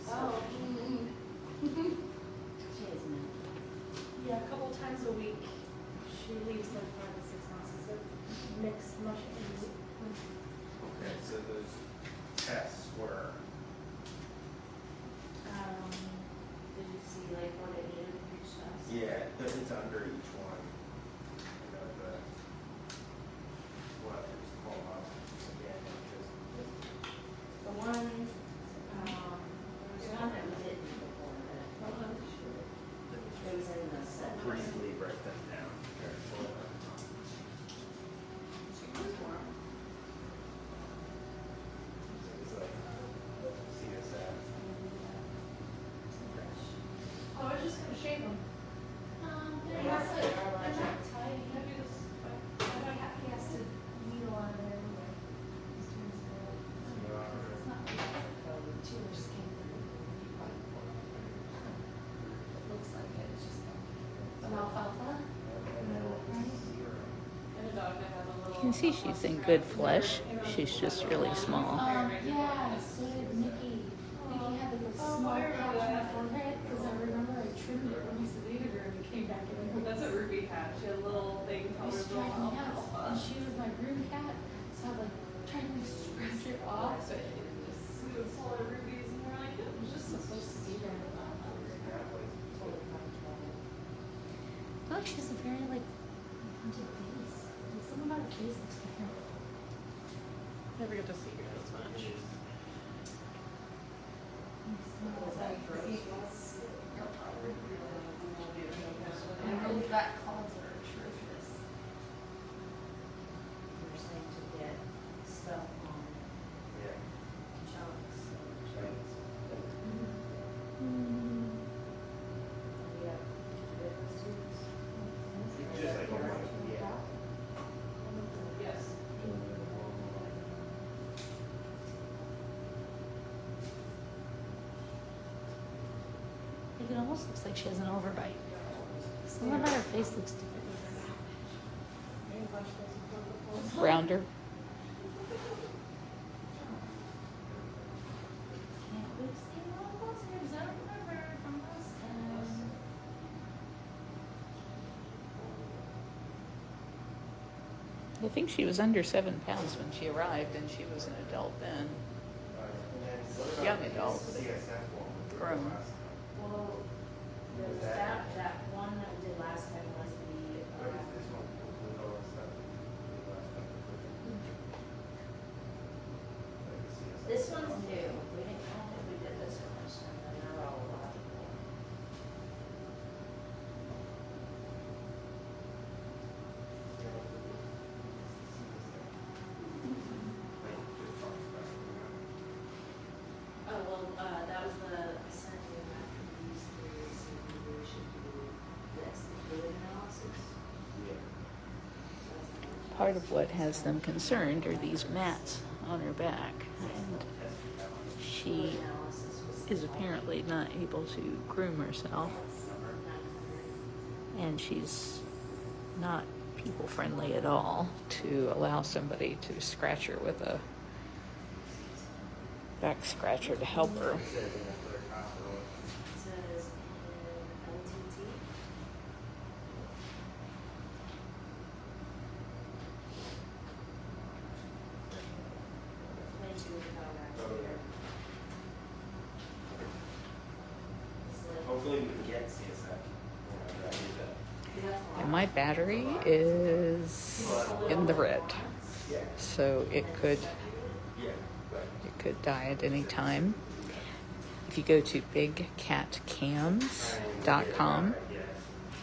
A: Oh.
J: She is milk.
A: Yeah, a couple times a week, she leaves like 5 to 6 ounces of mixed mushrooms.
G: Okay, so those tests were,
J: Did you see like what it did for each test?
G: yeah, but it's under each one. You know, what it was called up again, just.
A: The one,
J: There's one that we did before that. It was in the set.
G: Briefly break them down. It's like CSF.
A: oh, I was just gonna shave them.
J: Yeah.
C: You can see she's in good flesh. She's just really small.
I: Yeah, so did Nikki. Nikki had the small patch on her forehead, because I remember I trimmed it when I deleted her and it came back in.
D: That's what Ruby had. She had a little thing
I: It
D: called
I: was
D: her little
I: driving me nuts.
D: alfalfa.
I: And she was my broom cat, so I like trying to scratch it off, but it just,
D: We would pull our rubies and we're like,
I: it was just supposed to be there. I feel like she has a very like haunted face. Like something about her face looks different.
D: never get to see her as much.
I: And those back calls are atrocious.
B: They're saying to get stuff on
E: Yeah.
B: chunks.
I: Mm.
B: Yeah. Different students.
E: Just like a one, yeah.
D: Yes.
I: Like it almost looks like she has an overbite. Something about her face looks different.
C: Rounder.
I: Can't wait to see all the posters I remember from last time.
C: I think she was under 7 pounds when she arrived, and she was an adult then. Young adult, but grown.
B: Well, there's that one that we did last time was the, this one's new. We didn't, I don't think we did this one last time, the neurological. Oh, well, that was the, I sent you after these three, so we should do this, the fluid analysis.
C: Part of what has them concerned are these mats on her back. And she is apparently not able to groom herself. And she's not people friendly at all to allow somebody to scratch her with a back scratcher to help her.
B: It says in LTT.
E: Hopefully we can get CSF.
C: And my battery is in the red. So it could die at any time. If you go to bigcatcams.com,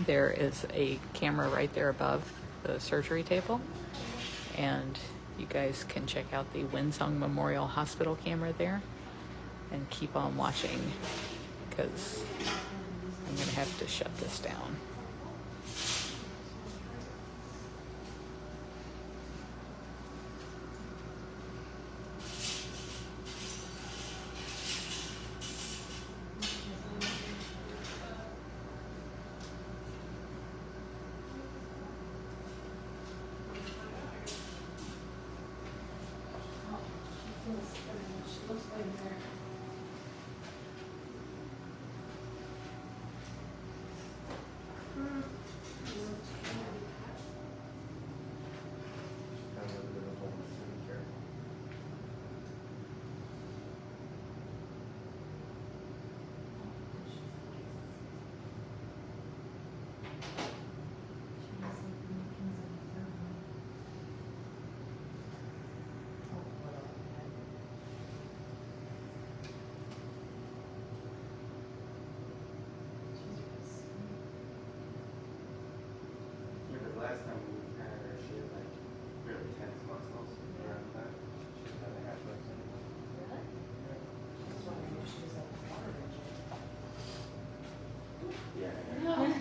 C: there is a camera right there above the surgery table. And you guys can check out the Winsong Memorial Hospital camera there and keep on watching, because I'm going to have to shut this down.
I: She looks like her.
E: Yeah, but last time we had her, she had like really tense muscles around that. She never had those anymore.
B: Really? I was wondering if she was like water rigid.
E: Yeah.
B: No.
E: Yeah.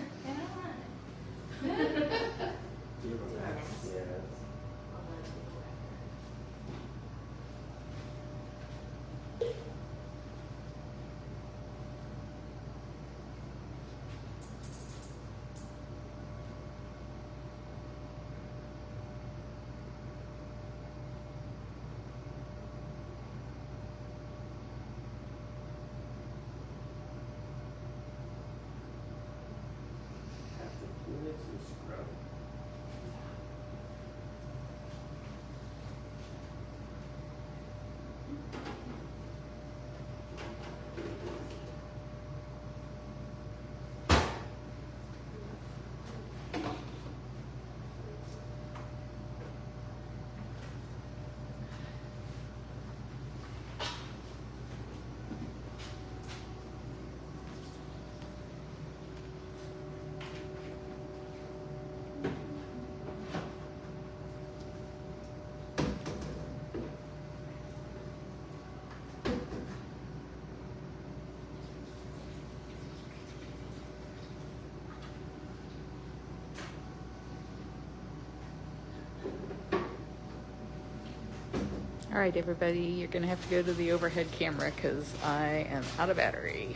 C: All right, everybody, you're gonna have to go to the overhead camera because I am out of battery.